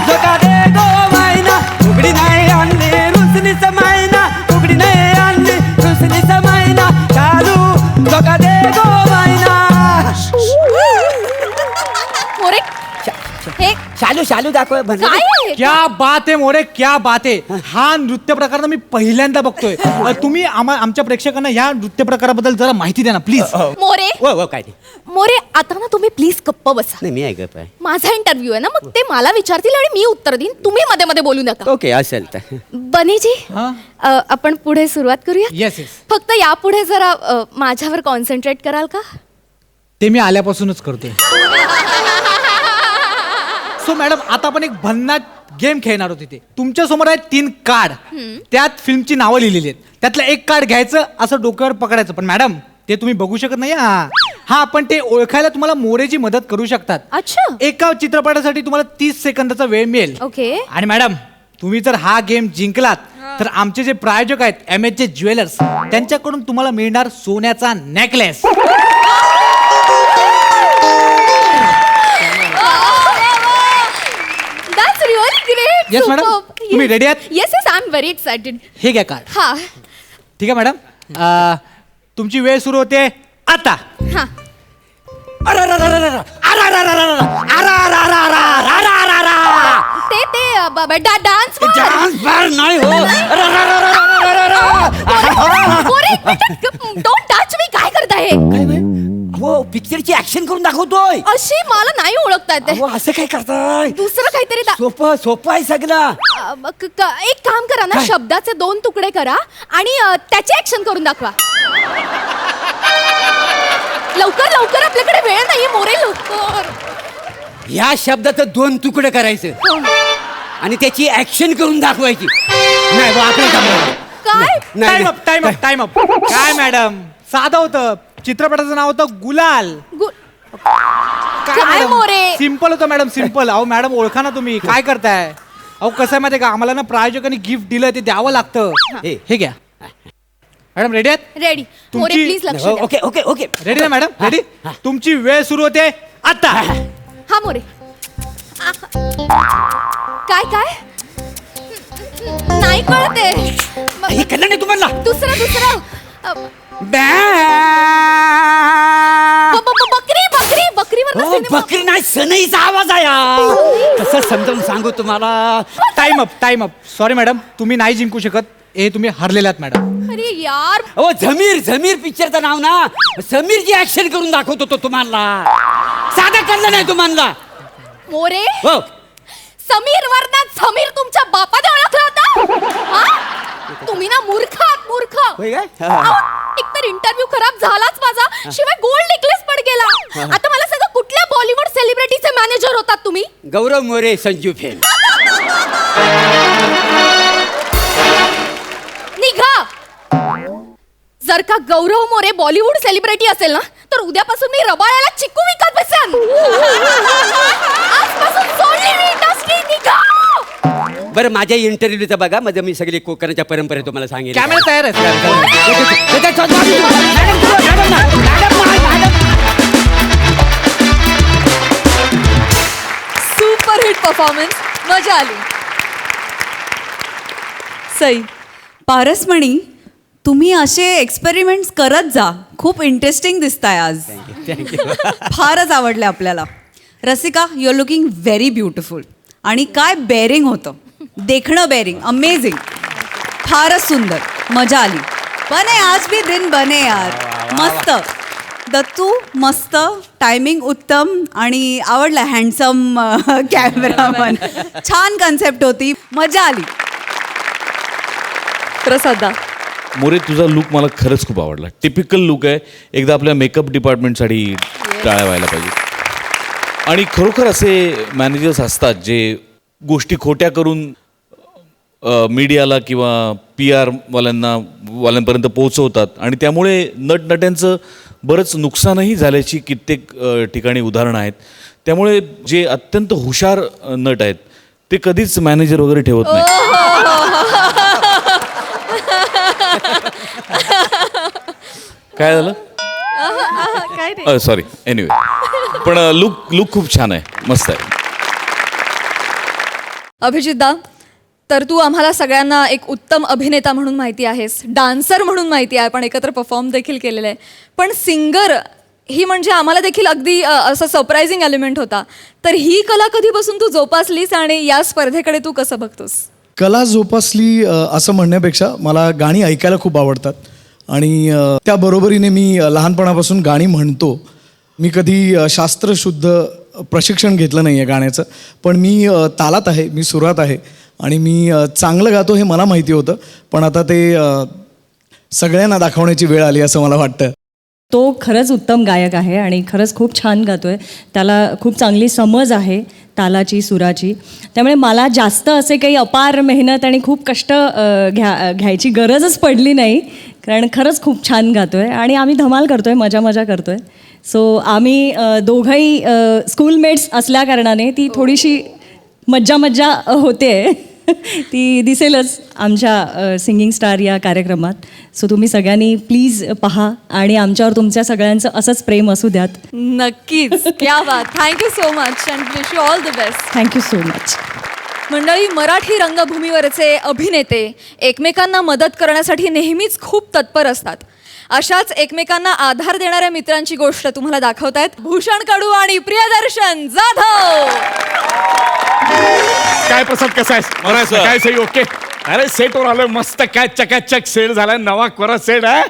झोका दे गो मैना उघडी नाही आणली रुसलीच मैना उघडी नाही आणली रुसलीच मैना शालू झोका दे गो मैना मोरे हे शालू शालू दाखव म्हणलं काय आहे? क्या बात आहे मोरे, क्या बात आहे. हा नृत्य प्रकार ना मी पहिल्यांदा बघतोय. तुम्ही आमच्या प्रेक्षकांना ह्या नृत्य प्रकाराबद्दल जरा माहिती द्या ना प्लीज. मोरे हो काय ते मोरे आता ना तुम्ही प्लीज गप्प बसा. नाही मी ऐकत आहे माझा इंटरव्ह्यू आहे ना, मग ते मला विचारतील आणि मी उत्तर देईन. तुम्ही मध्ये मध्ये बोलू नका. ओके असेल तर बनीजी हा? आपण पुढे सुरुवात करूया. येस येस, फक्त यापुढे जरा माझ्यावर कॉन्सन्ट्रेट कराल का? ते मी आल्यापासूनच करतोय. सो मॅडम आता आपण एक भन्नाट गेम खेळणार होते. ते तुमच्या समोर आहेत 3 कार्ड. त्यात फिल्मची नावं लिहिलेली आहेत. त्यातलं एक कार्ड घ्यायचं, असं डोक्यावर पकडायचं. पण मॅडम ते तुम्ही बघू शकत नाही. हा आपण ते ओळखायला तुम्हाला मोरेची मदत करू शकतात. अच्छा. एका चित्रपटासाठी तुम्हाला 30 सेकंदाचा वेळ मिळेल. ओके. आणि मॅडम तुम्ही जर हा गेम जिंकलात तर आमचे जे प्रायोजक आहेत MHJ ज्वेलर्स त्यांच्याकडून तुम्हाला मिळणार सोन्याचा necklace. That's really great. Yes, madam. Superb. तुम्ही ready आहात? Yes, yes, I'm very excited. हे घ्या कार्ड. हा ठीक आहे मॅडम, तुमची वेळ सुरू होते आता. हा ते डान्स डान्स बार नाही हो डोंट टच मी. काय करताय? हो पिक्चरची ऍक्शन करून दाखवतोय. अशी मला नाही ओळखता येते. अहो, असं काय करताय? दुसरं काहीतरी सोपं सोपं आहे सगळं. एक काम करा ना, शब्दाचे 2 तुकडे करा आणि त्याची ऍक्शन करून दाखवा. लवकर लवकर, आपल्याकडे वेळ नाहीये मोरे, लवकर. या शब्दाचं 2 तुकडे करायचं आणि त्याची ऍक्शन करून दाखवायची. नाही बुवा, आपलं जमलं. काय? Time up, time up, time up. काय मॅडम, साधं होतं. चित्रपटाचं नाव होतं गुलाल. काय मोरे? सिम्पल होतं मॅडम, सिम्पल. अहो मॅडम ओळखा ना तुम्ही, काय करताय? अहो कसं आहे माहिती का, आम्हाला ना प्रायोजकांनी गिफ्ट दिलं ते द्यावं लागतं. हे घ्या मॅडम. रेडी आहेत? रेडी. मोरे तुमची- प्लीज लक्ष हो, द्या. ओके ओके ओके रेडी ना मॅडम? रेडी. तुमची वेळ सुरू होते आता. हा मोरे. काय काय नाही कळते. हे कळलं नाही तुम्हाला? दुसरं बकरी बकरीवर हो, बकरी नाही, सनईचा आवाज आहे. कसं समजावून सांगू तुम्हाला? Time up, time up. Sorry madam, तुम्ही नाही जिंकू शकत. हे तुम्ही हरलेलात मॅडम. अरे यार. हो झमीर, झमीर पिक्चरचं नाव ना. समीरची ऍक्शन करून दाखवतो तो तुम्हाला. साधं कळलं नाही तुम्हाला? मोरे हो समीर वरना समीर तुमच्या बापाने ओळखला होता. हा? तुम्ही ना मूर्ख आहात, मूर्ख. होय काय? अहो, एकतर इंटरव्ह्यू खराब झालाच माझा, शिवाय गोल्ड नेकलेस पण गेला. आता मला सगळं कुठल्या बॉलिवूड सेलिब्रिटीचे मॅनेजर होतात तुम्ही? गौरव मोरे, संजू फेम. निघा. जर का गौरव मोरे बॉलिवूड सेलिब्रिटी असेल ना, तर उद्यापासून मी रबाळ्याला चिक्कू विकत बसेन. आजपासून सोडली मी इंडस्ट्री. निघा. बरं माझ्या इंटरव्ह्यूचं बघा. माझं मी सगळी कोकणाच्या परंपरा तुम्हाला सांगेल. कॅमेरा तयार आहे. सुपर हिट परफॉर्मन्स, मजा आली. सई, पारसमणी, तुम्ही असे एक्सपेरिमेंट्स करत जा. खूप इंटरेस्टिंग दिसताय आज. फारच आवडले आपल्याला. Rasika, you are looking very beautiful. आणि काय बेअरिंग होतं, देखणं बेअरिंग, अमेझिंग. फारच सुंदर, मजा आली. बने आज भी दिन बने यार. मस्त. दत्तू मस्त, टायमिंग उत्तम आणि आवडला. Handsome cameraman. छान कन्सेप्ट होती, मजा आली. प्रसादा, मोरे तुझा लुक मला खरंच खूप आवडला. टिपिकल लुक आहे. एकदा आपल्या मेकअप डिपार्टमेंटसाठी टाळ्या व्हायला पाहिजे. आणि खरोखर असे मॅनेजर्स असतात जे गोष्टी खोट्या करून मीडियाला किंवा PR वाल्यांपर्यंत पोहोचवतात आणि त्यामुळे नटनट्यांचं बरंच नुकसानही झाल्याची कित्येक ठिकाणी उदाहरणं आहेत. त्यामुळे जे अत्यंत हुशार नट आहेत ते कधीच मॅनेजर वगैरे ठेवत नाही. काय झालं? काय नाही. Sorry, anyway. पण लुक खूप छान आहे, मस्त आहे. अभिजितदा, तर तू आम्हाला सगळ्यांना एक उत्तम अभिनेता म्हणून माहिती आहेस, डान्सर म्हणून माहिती आहे, पण एकत्र परफॉर्म देखील केलेलं आहे, पण सिंगर ही म्हणजे आम्हाला देखील अगदी असं सरप्राइझिंग एलिमेंट होता. तर ही कला कधीपासून तू जोपासलीस आणि या स्पर्धेकडे तू कसं बघतोस? कला जोपासली असं म्हणण्यापेक्षा मला गाणी ऐकायला खूप आवडतात आणि त्या बरोबरीने मी लहानपणापासून गाणी म्हणतो. मी कधी शास्त्रशुद्ध प्रशिक्षण घेतलं नाही आहे गाण्याचं, पण मी तालात आहे, मी सुरात आहे आणि मी चांगलं गातो हे मला माहिती होतं, पण आता ते सगळ्यांना दाखवण्याची वेळ आली असं मला वाटतं. तो खरंच उत्तम गायक आहे आणि खरंच खूप छान गातो आहे. त्याला खूप चांगली समज आहे तालाची, सुराची. त्यामुळे मला जास्त असे काही अपार मेहनत आणि खूप कष्ट घ्यायची गरजच पडली नाही, कारण खरंच खूप छान गातो आहे आणि आम्ही धमाल करतो आहे, मजा करतो आहे. सो आम्ही दोघंही स्कूलमेट्स असल्याकारणाने ती थोडीशी मज्जा होते ती दिसेलच आमच्या सिंगिंग स्टार या कार्यक्रमात. सो तुम्ही सगळ्यांनी प्लीज पहा आणि आमच्यावर तुमच्या सगळ्यांचं असंच प्रेम असू द्यात. नक्कीच. क्या बात. Thank you so much and wish you all the best. Thank you so much. मंडळी, मराठी रंगभूमीवरचे अभिनेते एकमेकांना मदत करण्यासाठी नेहमीच खूप तत्पर असतात. अशाच एकमेकांना आधार देणाऱ्या मित्रांची गोष्ट तुम्हाला दाखवतायत भूषण कडू आणि प्रियदर्शन जाधव. काय प्रसाद, कसा आहेस? काय सही? ओके. अरे सेटवर आलोय, मस्त काय चकाचक सेट झालाय, नवा कोरा सेट आहे.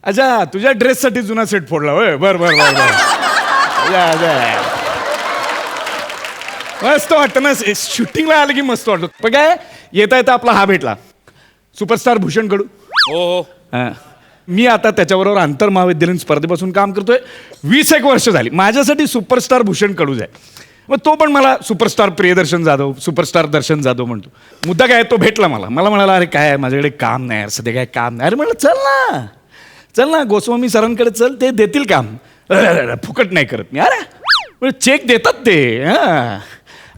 अच्छा, तुझ्या ड्रेससाठी जुना सेट फोडला होय? बर. मस्त वाटतं ना, शूटिंगला आलं की मस्त वाटतं. पण काय येता आपला हा भेटला, सुपरस्टार भूषण कडू. हो. मी आता त्याच्याबरोबर आंतर महाविद्यालयीन स्पर्धेपासून काम करतोय. 21 वर्ष झाली. माझ्यासाठी सुपरस्टार भूषण कडूच आहे. मग तो पण मला सुपरस्टार प्रियदर्शन जाधव, सुपरस्टार दर्शन जाधव म्हणतो. मुद्दा काय, तो भेटला मला म्हणाला, अरे काय माझ्याकडे काम नाही यार, सध्या काय काम नाही. अरे म्हणलं चल ना गोस्वामी सरांकडे चल, ते देतील काम. फुकट नाही करत मी. अरे चेक देतात ते.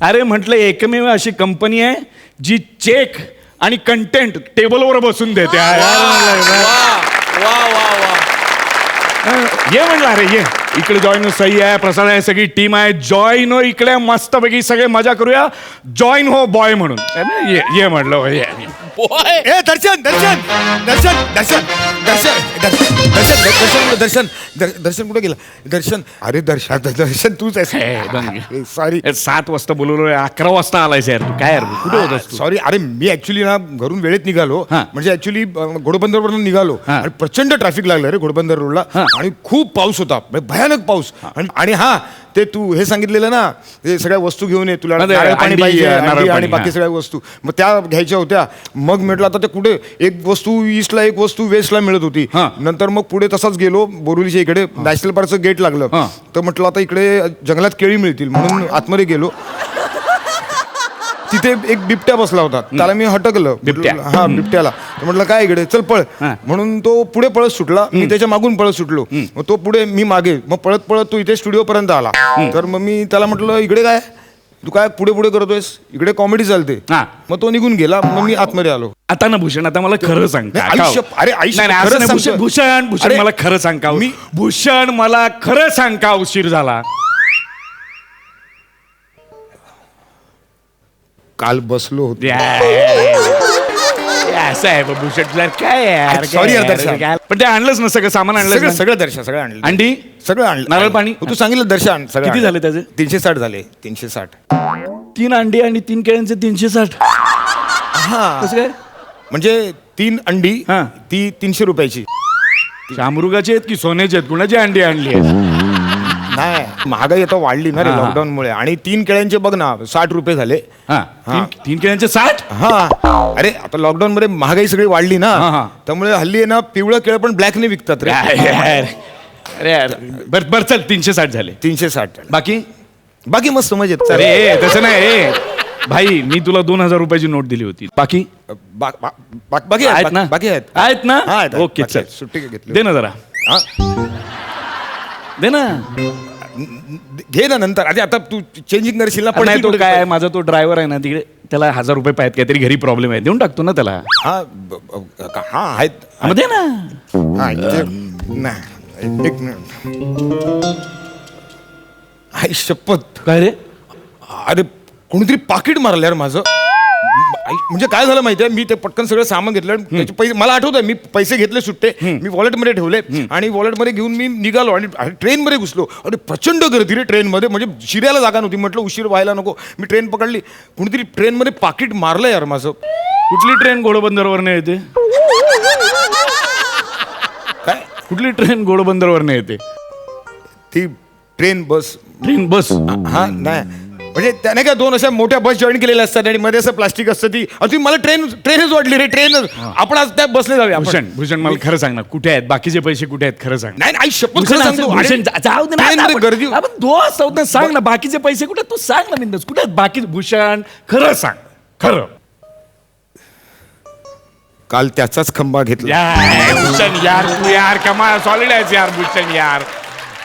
अरे म्हटलं एकमेव अशी कंपनी आहे जी चेक आणि कंटेंट टेबलवर बसून देते. ये म्हणलं, अरे ये इकडे जॉईन हो, सही आहे, प्रसाद आहे, सगळी टीम आहे, जॉईन हो इकडे, मस्तपैकी सगळे मजा करूया, जॉईन हो बॉय म्हणून. ये म्हटलं, ये. ए दर्शन कुठे गेला? दर्शन, अरे दर्शन तूच आहेस. सॉरी, 7 वाजता बोलवलोय, 11 वाजता आलायस यार तू. काय यार कुठे होतास तू? सॉरी. अरे मी ऍक्च्युली ना घरून वेळेत निघालो, म्हणजे ऍक्च्युली घोडबंदरवरून निघालो आणि प्रचंड ट्रॅफिक लागलं रे घोडबंदर रोडला आणि खूप पाऊस होता, भयानक पाऊस. आणि ते तू हे सांगितलेलं ना, ते सगळ्या वस्तू घेऊन ये, तुला नारळ पाणी पाहिजे आणि बाकी सगळ्या वस्तू, मग त्या घ्यायच्या होत्या. मग म्हटलं आता ते कुठे, एक वस्तू ईस्टला, एक वस्तू वेस्टला मिळत होती. नंतर मग पुढे तसाच गेलो, बोरिवलीच्या इकडे नॅशनल पार्कचं गेट लागलं, तर म्हटलं आता इकडे जंगलात केळी मिळतील म्हणून आतमध्ये गेलो. तिथे एक बिबट्या बसला होता, त्याला मी हटकलं. बिबट्याला म्हटलं काय इकडे, चल पळ, म्हणून तो पुढे पळत सुटला, मी त्याच्या मागून पळत सुटलो. मग तो पुढे, मी मागे, मग पळत तो इथे स्टुडिओ पर्यंत आला. तर मग मी त्याला म्हटलं इकडे काय, तू काय पुढे करतोयस, इकडे कॉमेडी चालते. मग तो निघून गेला, मग मी आतमध्ये आलो. आता ना भूषण, आता मला खरं सांग. भूषण मला खरं सांग का, भूषण मला खरं सांग का उशीर झाला? काल बसलो होतो. असं आहे भूषण, काय यार, सॉरी यार दर्शन. पण ते आणलंच ना, सगळं सामान आणलं, सगळं दर्शन, सगळं आणलं, अंडी सगळं आणलं, नारळ पाणी. तू सांगितलं दर्शन. किती झाले त्याचे? 360 झाले. 360. 3 अंडी आणि 3 केळ्यांचे 360. कसं काय म्हणजे 3 अंडी ती 300 रुपयाची. शामरुगाची आहेत की सोन्याची आहेत? कुणाची अंडी आणली आहे? नाही, महागाई आता वाढली ना रे लॉकडाऊन मुळे. आणि 3 केळ्यांचे बघ ना 60 रुपये झाले. 3 केळ्यांचे 60? अरे आता लॉकडाऊन मध्ये महागाई सगळी वाढली ना, त्यामुळे हल्ली आहे ना पिवळं केळ पण ब्लॅकने विकतात रे. अरे यार, बर चल 360 झाले. 360. बाकी मस्त मजेत. अरे तसं नाही भाई, मी तुला 2000 रुपयाची नोट दिली होती. बाकी बाकी आहेत ना? बाकी आहेत ना? ओके चल, सुट्टी घेतली. दे ना जरा, दे ना. घे ना नंतर. आता तू चेंजिंग करशील ना. पण नाही, तो काय आहे, माझा तो ड्रायव्हर आहे ना तिकडे, त्याला 1000 रुपये पाहिजे, काहीतरी घरी प्रॉब्लेम आहे, देऊन टाकतो ना त्याला. आहेत दे ना. एक मिनिट. आई शपथ. काय रे? अरे कोणीतरी पाकिट मारलं यार माझं. म्हणजे काय झालं माहितीये, मी ते पटकन सगळं सामान घेतलं आणि त्याचे पैसे मला आठवतंय, मी पैसे घेतले सुट्टे, मी वॉलेटमध्ये ठेवले आणि वॉलेटमध्ये घेऊन मी निघालो आणि ट्रेनमध्ये घुसलो. अरे प्रचंड गर्दी रे ट्रेनमध्ये, म्हणजे शिरायला जागा नव्हती. म्हटलं उशीर व्हायला नको, मी ट्रेन पकडली. कोणीतरी ट्रेनमध्ये पाकिट मारलं यार माझं. कुठली ट्रेन घोडबंदरवरनं येते? काय? कुठली ट्रेन घोडबंदरवरनं येते? ती ट्रेन बस. Train bus? हा नाही म्हणजे त्याने काय दोन अशा मोठ्या बस जॉईन केलेल्या असतात आणि मध्ये असं प्लास्टिक असतं. ती अजून मला ट्रेनच वाटली रे, ट्रेनच. आपण आज त्या बसले जाऊया. भूषण मला खरं सांग ना, कुठे आहेत बाकीचे पैसे, कुठे आहेत खरं सांग. नाही आई शपथ खरं सांगतो. भूषण, जाऊ दे ना, ट्रेनमध्ये गर्दी. आपण दोस्त आहोत ना, सांग ना बाकीचे पैसे कुठे, तू सांग ना बिंदास कुठे आहेत बाकी. भूषण खरं सांग, खरं. काल त्याचाच खंबा घेतला. भूषण यार, तू यार कमाल सॉलिड आहेस यार भूषण यार,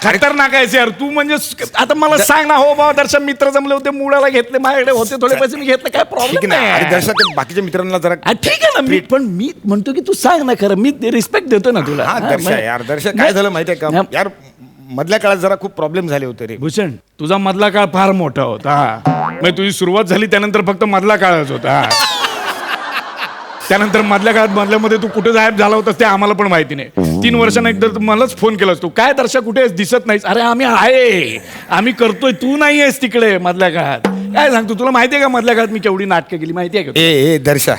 खतरनाक आहेस यार तू. म्हणजे आता मला सांग ना, हो बाबा दर्शन मित्र जमले होते, मुळाला घेतले, माझ्याकडे होते थोडे पैसे, मी घेतले, काय ठीक प्रॉब्लेम आहे ना. अरे नाही. दर्शक ते बाकीच्या मित्रांना जरा ठीक आहे ना, पण मी म्हणतो की तू सांग ना खरं, मी रिस्पेक्ट देतो ना तुला. हा दर्शक यार, दर्शक काय झालं माहितीये का यार, मधल्या काळात जरा खूप प्रॉब्लेम झाले होते रे. भूषण तुझा मधला काळ फार मोठा होता. म्हणजे तुझी सुरुवात झाली त्यानंतर फक्त मधला काळच होता. त्यानंतर मधल्या काळात मधल्यामध्ये तू कुठे गायब झाला होतास ते आम्हाला पण माहिती नाही. 3 वर्षांना एकदा मलाच फोन केलास तू, काय दर्शक कुठे आहेस, दिसत नाहीस. अरे आम्ही आहे, आम्ही करतोय, तू नाही आहेस तिकडे मधल्या काळात. काय सांगतो, तुला माहितीये का मधल्या काळात मी केवढी नाटकं केली माहितीये का? ए दर्शा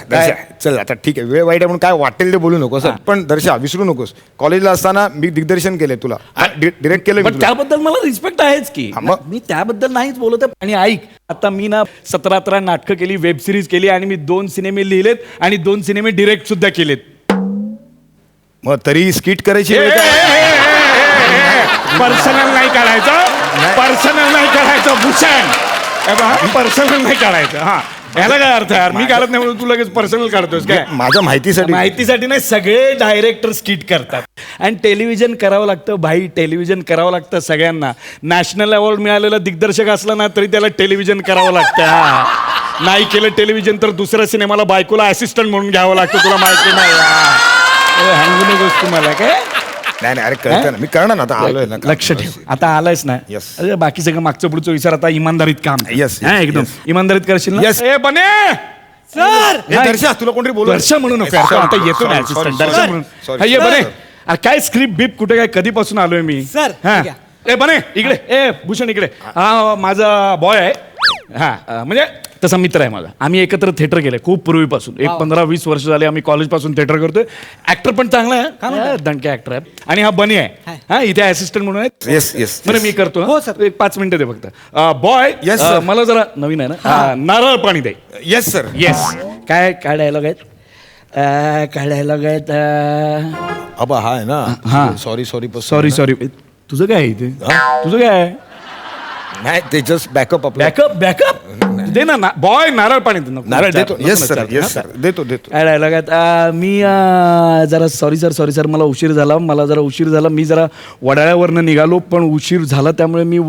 चल आता ठीक आहे, वेळ वाईट आहे म्हणून काय वाटेल ते बोलू नकोस. पण दर्शा विसरू नकोस, कॉलेजला असताना मी दिग्दर्शन केलंय तुला, डिरेक्ट केलं मी पण तुला. त्याबद्दल मला रिस्पेक्ट आहेच की. हा, मग? मी त्याबद्दल नाहीच बोलत आहे. आणि ऐक, आता मी ना 17 नाटकं केली, वेब सिरीज केली आणि मी 2 सिनेमे लिहिलेत आणि 2 सिनेमे डिरेक्ट सुद्धा केलेत. मग तरी स्किट करायची वेळ काय? पर्सनल नाही काढायचं, पर्सनल नाही काढायचं भूषण, पर्सनल नाही काढायचं. हा याला काय अर्थ यार, मी काढत नाही म्हणून तू लगेच पर्सनल काढतोस काय? माझ्या माहितीसाठी नाही, सगळे डायरेक्टर स्किट करतात. आणि टेलिव्हिजन करावं लागतं भाई, टेलिव्हिजन करावं लागतं सगळ्यांना. नॅशनल अवॉर्ड मिळालेला दिग्दर्शक असला ना तरी त्याला टेलिव्हिजन करावं लागतं. हा नाही केलं टेलिव्हिजन तर दुसऱ्या सिनेमाला बायकोला असिस्टंट म्हणून घ्यावं लागतं. तुला माहिती नाही हंगू नकोस तुम्हाला काय. नाही अरे कळतं ना, मी करणार ना, आता आलोय ना. लक्ष ठेव, आता आलायस ना. Yes. अरे बाकी सगळं मागचं पुढचं विचार, आता इमानदारीत काम. Yes. हा, एकदम इमानदारीत करशील ना. Yes. ए बने सर ए, दर्शा तुला कोणतरी बोलू दर्शा म्हणू नको, Sorry, आता येतो sorry, ना sorry, assistant. sorry. दर्शा म्हणून. Sorry. हा, ये बने. अरे काय स्क्रिप्ट बीप कुठे काय, कधीपासून आलोय मी. Sir, हा. ठीक ए बने इकडे, ए भूषण इकडे. हा माझा बॉय आहे. हा म्हणजे तसा मित्र आहे माझा. आम्ही एकत्र थिएटर केलंय खूप पूर्वीपासून, 15-20 वर्ष झाले आम्ही कॉलेजपासून थिएटर करतोय. ऍक्टर पण चांगला आहे, दणके ऍक्टर आहे. आणि हा बनी आहे, हा इथे असिस्टंट म्हणून आहे. येस येस बरं मी करतो. हो, sir. एक 5 मिनिटं दे फक्त. Boy Yes, sir. मला जरा नवीन आहे ना, नारळ पाणी दे. Yes sir. येस. काय काय डायलॉग आहेत, काय डायलॉग आहेत. अबा हा आहे हा. ना, सॉरी सॉरी तुझं काय आहे इथे, तुझं काय आहे. नाही ते जस्ट बॅकअप आपलं. बॅकअप दे ना बॉय, नारळ पाणी दे. नारळ देतो. येस सर देतो. काय डायलॉग आहेत. मी जरा सॉरी सर मला उशीर झाला. मी जरा वडाळ्यावरनं निघालो पण उशीर झाला, त्यामुळे मी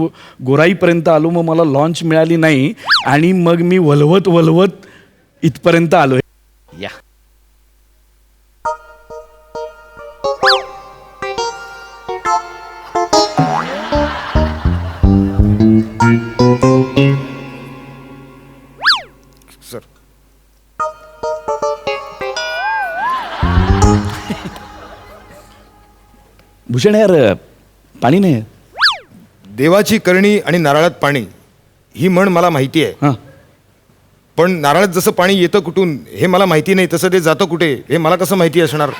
गोराईपर्यंत आलो. मग मला लॉन्च मिळाली नाही आणि मग मी वलवत इथपर्यंत आलो. या सर भूषण यार, पाणी नाही. देवाची करणी आणि नारळात पाणी ही म्हण मला माहिती आहे. हां पण नारळात जसं पाणी येतं कुठून हे मला माहिती नाही, तसं ते जातं कुठे हे मला कसं माहिती असणार.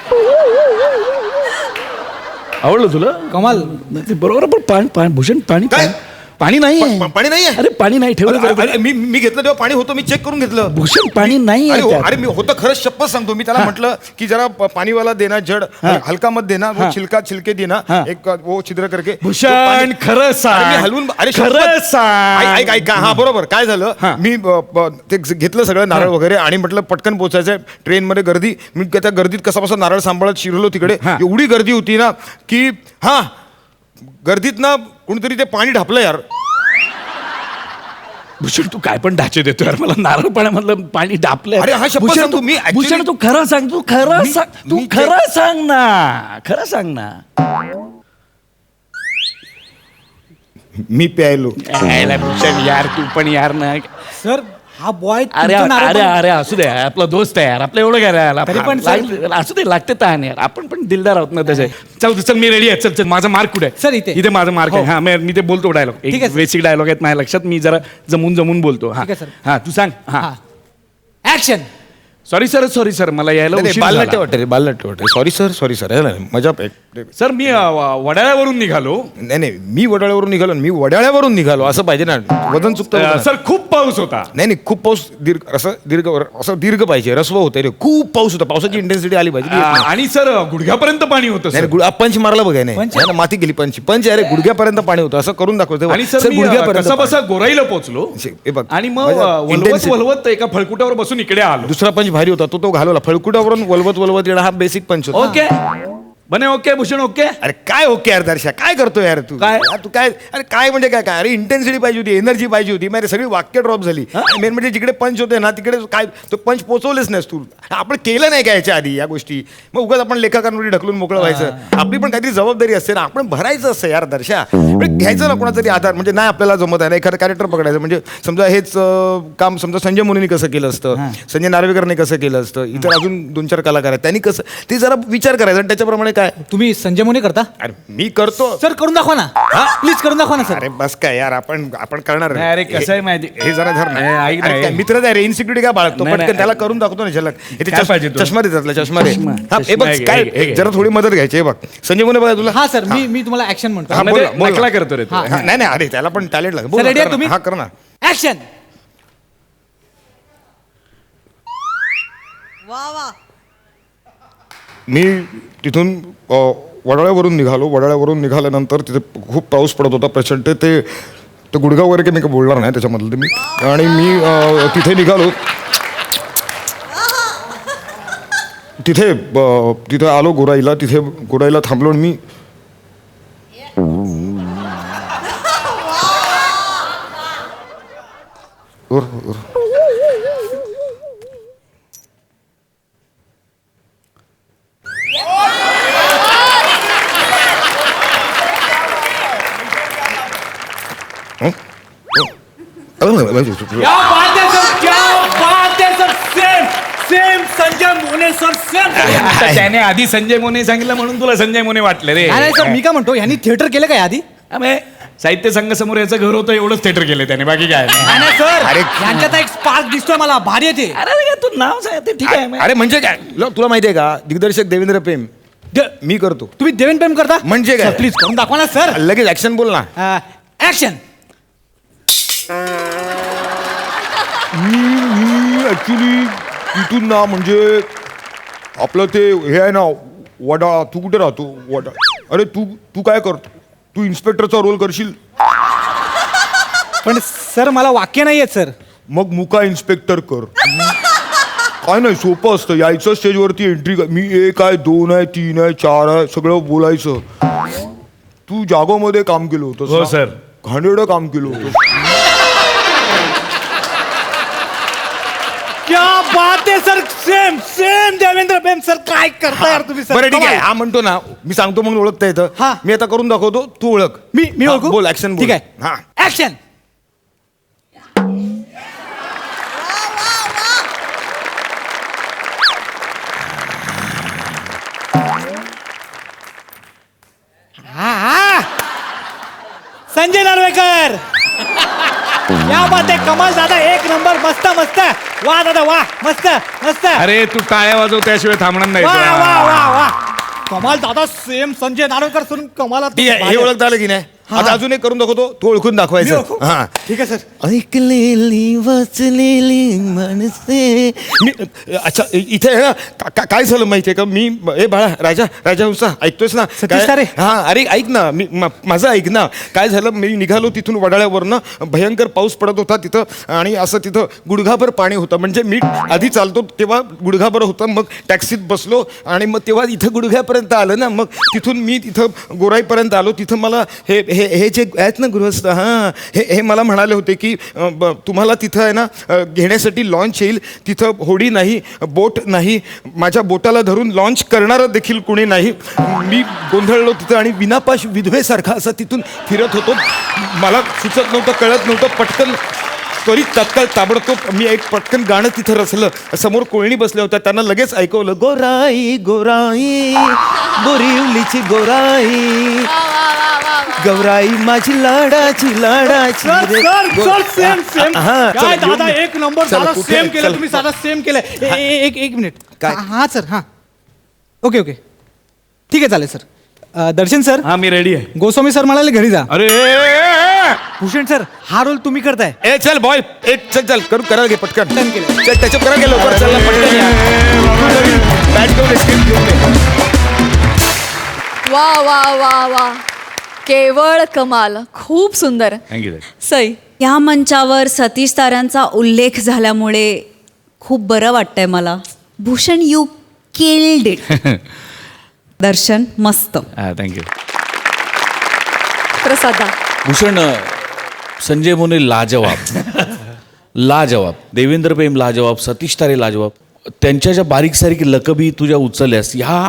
आवडलं तुला कमाल. ते बरोबर. पण पाणी भूषण पाणी काय? पाणी नाही पाणी नाहीये. अरे पाणी नाही ठेवलं जरा. अरे, मी घेतलं तेव्हा पाणी होतं, मी चेक करून घेतलं. भूषण पाणी नाही अरे आहे त्यात. अरे मी होतं खरंच, शपथ सांगतो. मी त्याला म्हटलं की जरा पाणीवाला देना जड, हलका मत देना, वो छिलके देना, एक वो छिद्र करके. भूषण खरं अरे सांग, मी हलवून, अरे खरं शपथ. सांग. ऐक हा बरोबर. काय झालं, मी ते घेतलं सगळं नारळ वगैरे आणि म्हटलं पटकन पोचायचंय. ट्रेनमध्ये गर्दी, मी त्या गर्दीत कसा नारळ सांभाळत शिरलो तिकडे. एवढी गर्दी होती ना की गर्दीत ना कोणीतरी ते पाणी ढापलं यार. भूषण तू काय पण ढाचे देतो यार, मला नारळ पाण्यामधलं पाणी डापलंय. अरे, हा शपथ भूषण सांगतो मी, actually- भूषण तू खरं सांग, तू खरं मी- सांग, तू मी ते- खरं सांग ना, खरं सांग ना. मी प्यायलो. यायला भूषण यार तू पण यार ना. सर हा बॉय अरे अरे अरे असू दे आपला दोस्त आहे यार आपलं एवढं काय राहिला तरी पण असू दे लागते ताण यार आपण पण दिलदार आहोत ना तसे. चल मी रेडी आहे. चल चल माझा मार्क कुठे आहे? सर, इथे. इथे माझा मार्क आहे. हा मी ते बोलतो डायलॉग. ठीक आहे, एक सर. बेसिक डायलॉग आहेत माझ्या लक्षात. मी जरा जमून बोलतो. हा ठीक आहे, सर. हा तू सांग. हा ऍक्शन. सॉरी सर मला यायला उशीर बालनाट्य झाला. वाटते रे बालनाट्य वाटते. सॉरी सर मजा. सर मी वडाळ्यावरून निघालो. नाही मी वडाळ्यावरून निघालो मी वडाळ्यावरून निघालो असं पाहिजे ना. वजन चुकतं. सर खूप पाऊस होता. नाही खूप पाऊस असं दीर्घ पाहिजे. रस्व होते रे. खूप पाऊस होता. पावसाची इंटेन्सिटी आली पाहिजे. आणि सर गुडघ्यापर्यंत पाणी होतं नाही सर. पंच मारला बघाय नाही माती गेली पंच अरे गुडघ्यापर्यंत पाणी होतं असं करून दाखवतो. आणि सर मी कसा बसा गोराईला पोहोचलो. हे बघ, आणि मग intensity. वलवत एका फळकुटावर बसून इकडे आलो. दुसरा पंच भारी होता तो घालवला. फळकुटावरून वलवत येणं हा बेसिक पंच होता. ओके बने ओके भूषण ओके. अरे काय ओके यार दर्शा काय करतो यार तू काय? यार, तू काय अरे काय म्हणजे काय काय अरे इंटेन्सिटी पाहिजे होती एनर्जी पाहिजे होती. माझी सगळी वाक्य ड्रॉप झाली. मेन म्हणजे जिकडे पंच होते ना तिकडे काय तो पंच पोचवलेच नाहीस तू. आपण केलं नाही का याच्या आधी या गोष्टी. मग उगाच आपण लेखाकारांवर ढकलून मोकळं व्हायचं. आपली पण काहीतरी जबाबदारी असते ना. आपण भरायचं असतं यार दर्शा. घ्यायचं ना कोणाचा तरी आधार. म्हणजे नाही आपल्याला जमत आहे ना एखादं कॅरेक्टर पकडायचं. म्हणजे समजा हेच काम समजा संजय मुनीने कसं केलं असतं. संजय नार्वेकरने कसं केलं असतं. इतर अजून 2-4 कलाकार आहेत त्यांनी कसं ते जरा विचार करायचा आणि त्याच्याप्रमाणे काय. तुम्ही संजय मुनी करता? अरे मी करतो सर करून दाखवा ना. प्लीज करून दाखवा ना सर. अरे बस काय यार आपण करणार नाही, अरे, कसं आहे माहिती- हे जरा धर ना. नाही, ऐक ना, अरे, काय हे- मित्र आहे रे इन्सिक्युरिटी काय बाळगतो नाही, पटकन नाही, त्याला करून दाखवतो ना झलक. इथे काय पाहिजे तुला? चष्मा देतात चष्मा दे. चष्मा. हा, हे बघ चष्मा काय हे घे. जरा थोडी मदत घ्यायची. हे बघ संजय मुने बघा तुला. हा सर मी तुम्हाला ऍक्शन म्हणतो. हा, बोल ना, बोल ना. नकला करतो रे तू. हा, नाही अरे त्याला पण टॅलेंट लागेल. बोल सर, ना, ready आहे कर ना. तुम्ही? हा कर ना. ऍक्शन. वा वा. मी तिथून वडाळ्यावरून निघाल्यानंतर तिथे खूप पाऊस पडत होता प्रचंड. ते गुडघा वगैरे काही मी काही बोलणार नाही त्याच्यामधलं मी. आणि मी तिथे निघालो. तिथे आलो गोराईला. तिथे गोराईला थांबलो आणि मी क्या बात है सर, क्या बात है सर. सेम संजय मोने सर सेम. आता त्याने आधी संजय मोने सांगितलं म्हणून तुला संजय मोने वाटलं रे. नाही सर मी काय म्हणतो यांनी थिएटर केलं काय आधी? अबे, साहित्य संघ समोर याचं घर होतं एवढंच थिएटर केलं त्याने बाकी काय नाही. नाही सर अरे. यांच्यात एक स्पार्क दिसतोय मला भारी येते. अरे तू नाव सांग ते ठीक आहे. अरे म्हणजे काय तुला माहितीये का दिग्दर्शक देवेंद्र प्रेम मी करतो. तुम्ही देवेंद्र प्रेम करता? म्हणजे काय? प्लीज करून दाखवा ना सर. लगेच ऍक्शन बोल ना. ऍक्शन. ऍक्च्युली तिथून ना म्हणजे आपलं ते हे आहे ना वडाळा. तू कुठे राहतो वडा. अरे तू काय करतो. तू इन्स्पेक्टरचा रोल करशील. पण सर मला वाक्य नाही येत सर. मग मुका इन्स्पेक्टर कर. काय नाही सोपं असतं. यायचं स्टेजवरती एंट्री. मी 1 आहे 2 आहे 3 आहे 4 आहे सगळं बोलायचं. तू जागोमध्ये काम केलं होतं. हो, सर. घाणेरडं काम केलं होतं. क्या बात आहे सर. सेम देवेंद्र प्रेम सर. काय करता यार तुम्ही सर. बरं ठीक आहे. हा म्हणतो ना मी सांगतो मग ओळखता येतं. हा. मी आता करून दाखवतो तू ओळख. मी हा, ओळखू? बोल ऍक्शन बोल. ठीक आहे. हा ऍक्शन. संजय नार्वेकर. या बात आहे. कमाल दादा एक नंबर. मस्त मस्त. वा दादा वा. मस्त मस्त. अरे तू टाळ्या वाजव त्याशिवाय थांबणार नाही वा तो. वा वा वा. कमाल दादा सेम संजय नार्वेकर सोडून कमाल. ठीक आहे. हे ओळखता आलं की नाही. आता अजून एक करून दाखवतो तू ओळखून दाखवायचं. हा ठीक आहे सर. ऐकलेली वाचलेली मनसे मी अच्छा इथे आहे ना काय झालं माहितीये का मी ए बाळा राजा हुसा ऐकतोयस ना सतीश तारे. हा अरे ऐक ना मी माझं ऐक ना काय झालं मी निघालो तिथून वडाळ्यावरनं भयंकर पाऊस पडत होता तिथं आणि असं तिथं गुडघाभर पाणी होतं म्हणजे मी आधी चालतो तेव्हा गुडघाभर होतं मग टॅक्सीत बसलो आणि मग तेव्हा इथं गुडघ्यापर्यंत आलं ना मग तिथून मी तिथं गोराईपर्यंत आलो तिथं मला हे हे जे आहेत ना गृहस्थ हां हे मला म्हणाले होते की तुम्हाला तिथं आहे ना घेण्यासाठी लॉन्च येईल. तिथं होडी नाही, बोट नाही, माझ्या बोटाला धरून लॉन्च करणारं देखील कुणी नाही. मी गोंधळलो तिथं आणि विनापाश विधवेसारखा असं तिथून फिरत होतो. मला सुचत नव्हतं, कळत नव्हतं. पटकन त्वरित तात्काळ ताबडतोब मी एक पटकन गाणं तिथं रचलं. समोर कोळणी बसल्या होत्या, त्यांना लगेच ऐकवलं, गोराई गोराई बोरिवलीची गोराई गौराई माझी लाडाची लाडाची रे. हां, चला, काय येऊन दादा दे. एक नंबर चला, दादा कुठे सेम आहे? केलं चला. तुम्ही, साधा सेम केलंय. एक मिनिट काय? हां सर हां ओके ठीक आहे चालेल सर. दर्शन सर हा मी रेडी आहे. गोस्वामी सर म्हणाले घरी जा. अरे भूषण सर हा रोल तुम्ही करताय. ए चल बॉय, ए चल करायला घे पटकन. Done केलं. चल त्याच्यात करायला गेलो लवकर, चल ना, पटकन या. बॅट घेऊन स्क्रिप्ट घेऊन ये. वा वा वा वा, केवळ कमाल, खूप सुंदर. थँक्यू. सई, या मंचावर सतीश ताऱ्यांचा उल्लेख झाल्यामुळे खूप बरं वाटतंय मला. Bhushan you killed it. Darshan मस्त. थँक्यू. प्रसादा, भूषण, संजय मोने लाजवाब, लाजवाब, देवेंद्र प्रेम लाजवाब, सतीश तारे लाजवाब. त्यांच्या ज्या बारीक सारीक लकबी तुझ्या उचलल्यास ह्या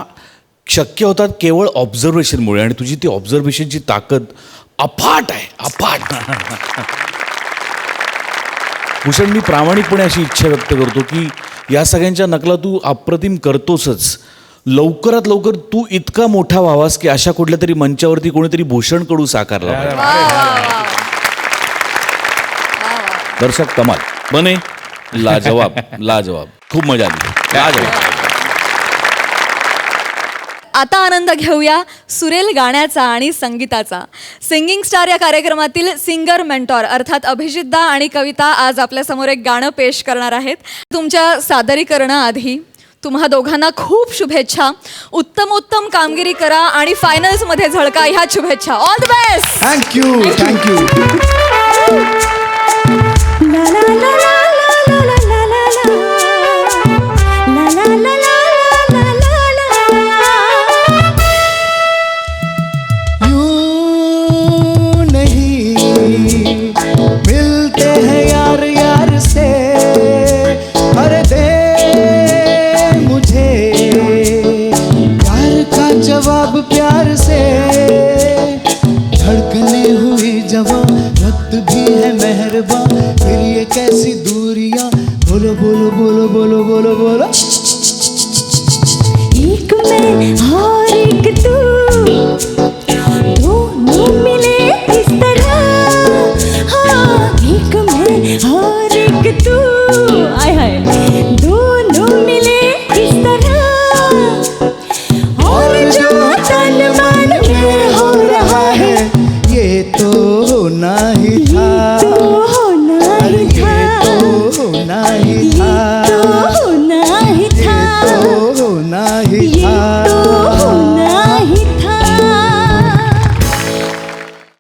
शक्य होतात केवळ ऑब्झर्वेशनमुळे, आणि तुझी ती ऑब्झर्वेशनची ताकद अफाट आहे, अफाट. भूषण, मी प्रामाणिकपणे अशी इच्छा व्यक्त करतो की या सगळ्यांच्या नकला तू अप्रतिम करतोसच. लवकरात लवकर तू इतका मोठा व्हावास की अशा कुठल्या तरी मंचावरती कोणीतरी भूषण कडू साकारला पाहिजे. दर्शक कमाल, बने लाजवाब, लाजवाब, खूप मजा आली, लाजवाब. आता आनंद घेऊया सुरेल गाण्याचा आणि संगीताचा. सिंगिंग स्टार या कार्यक्रमातील सिंगर मेंटॉर अर्थात अभिजितदा आणि कविता आज आपल्यासमोर एक गाणं पेश करणार आहेत. तुमच्या सादरीकरणाआधी तुम्हा दोघांना खूप शुभेच्छा. उत्तमोत्तम कामगिरी करा आणि फायनल्समध्ये झळका, ह्या शुभेच्छा. All the best. थँक्यू. मिलते हैं यार यार से, अरे दे मुझे प्यार का जवाब प्यार से. धड़कने हुई जवां, वक्त भी है मेहरबान, फिर ये कैसी दूरियां, बोलो बोलो बोलो बोलो बोलो बोलो. एक मैं और एक तू,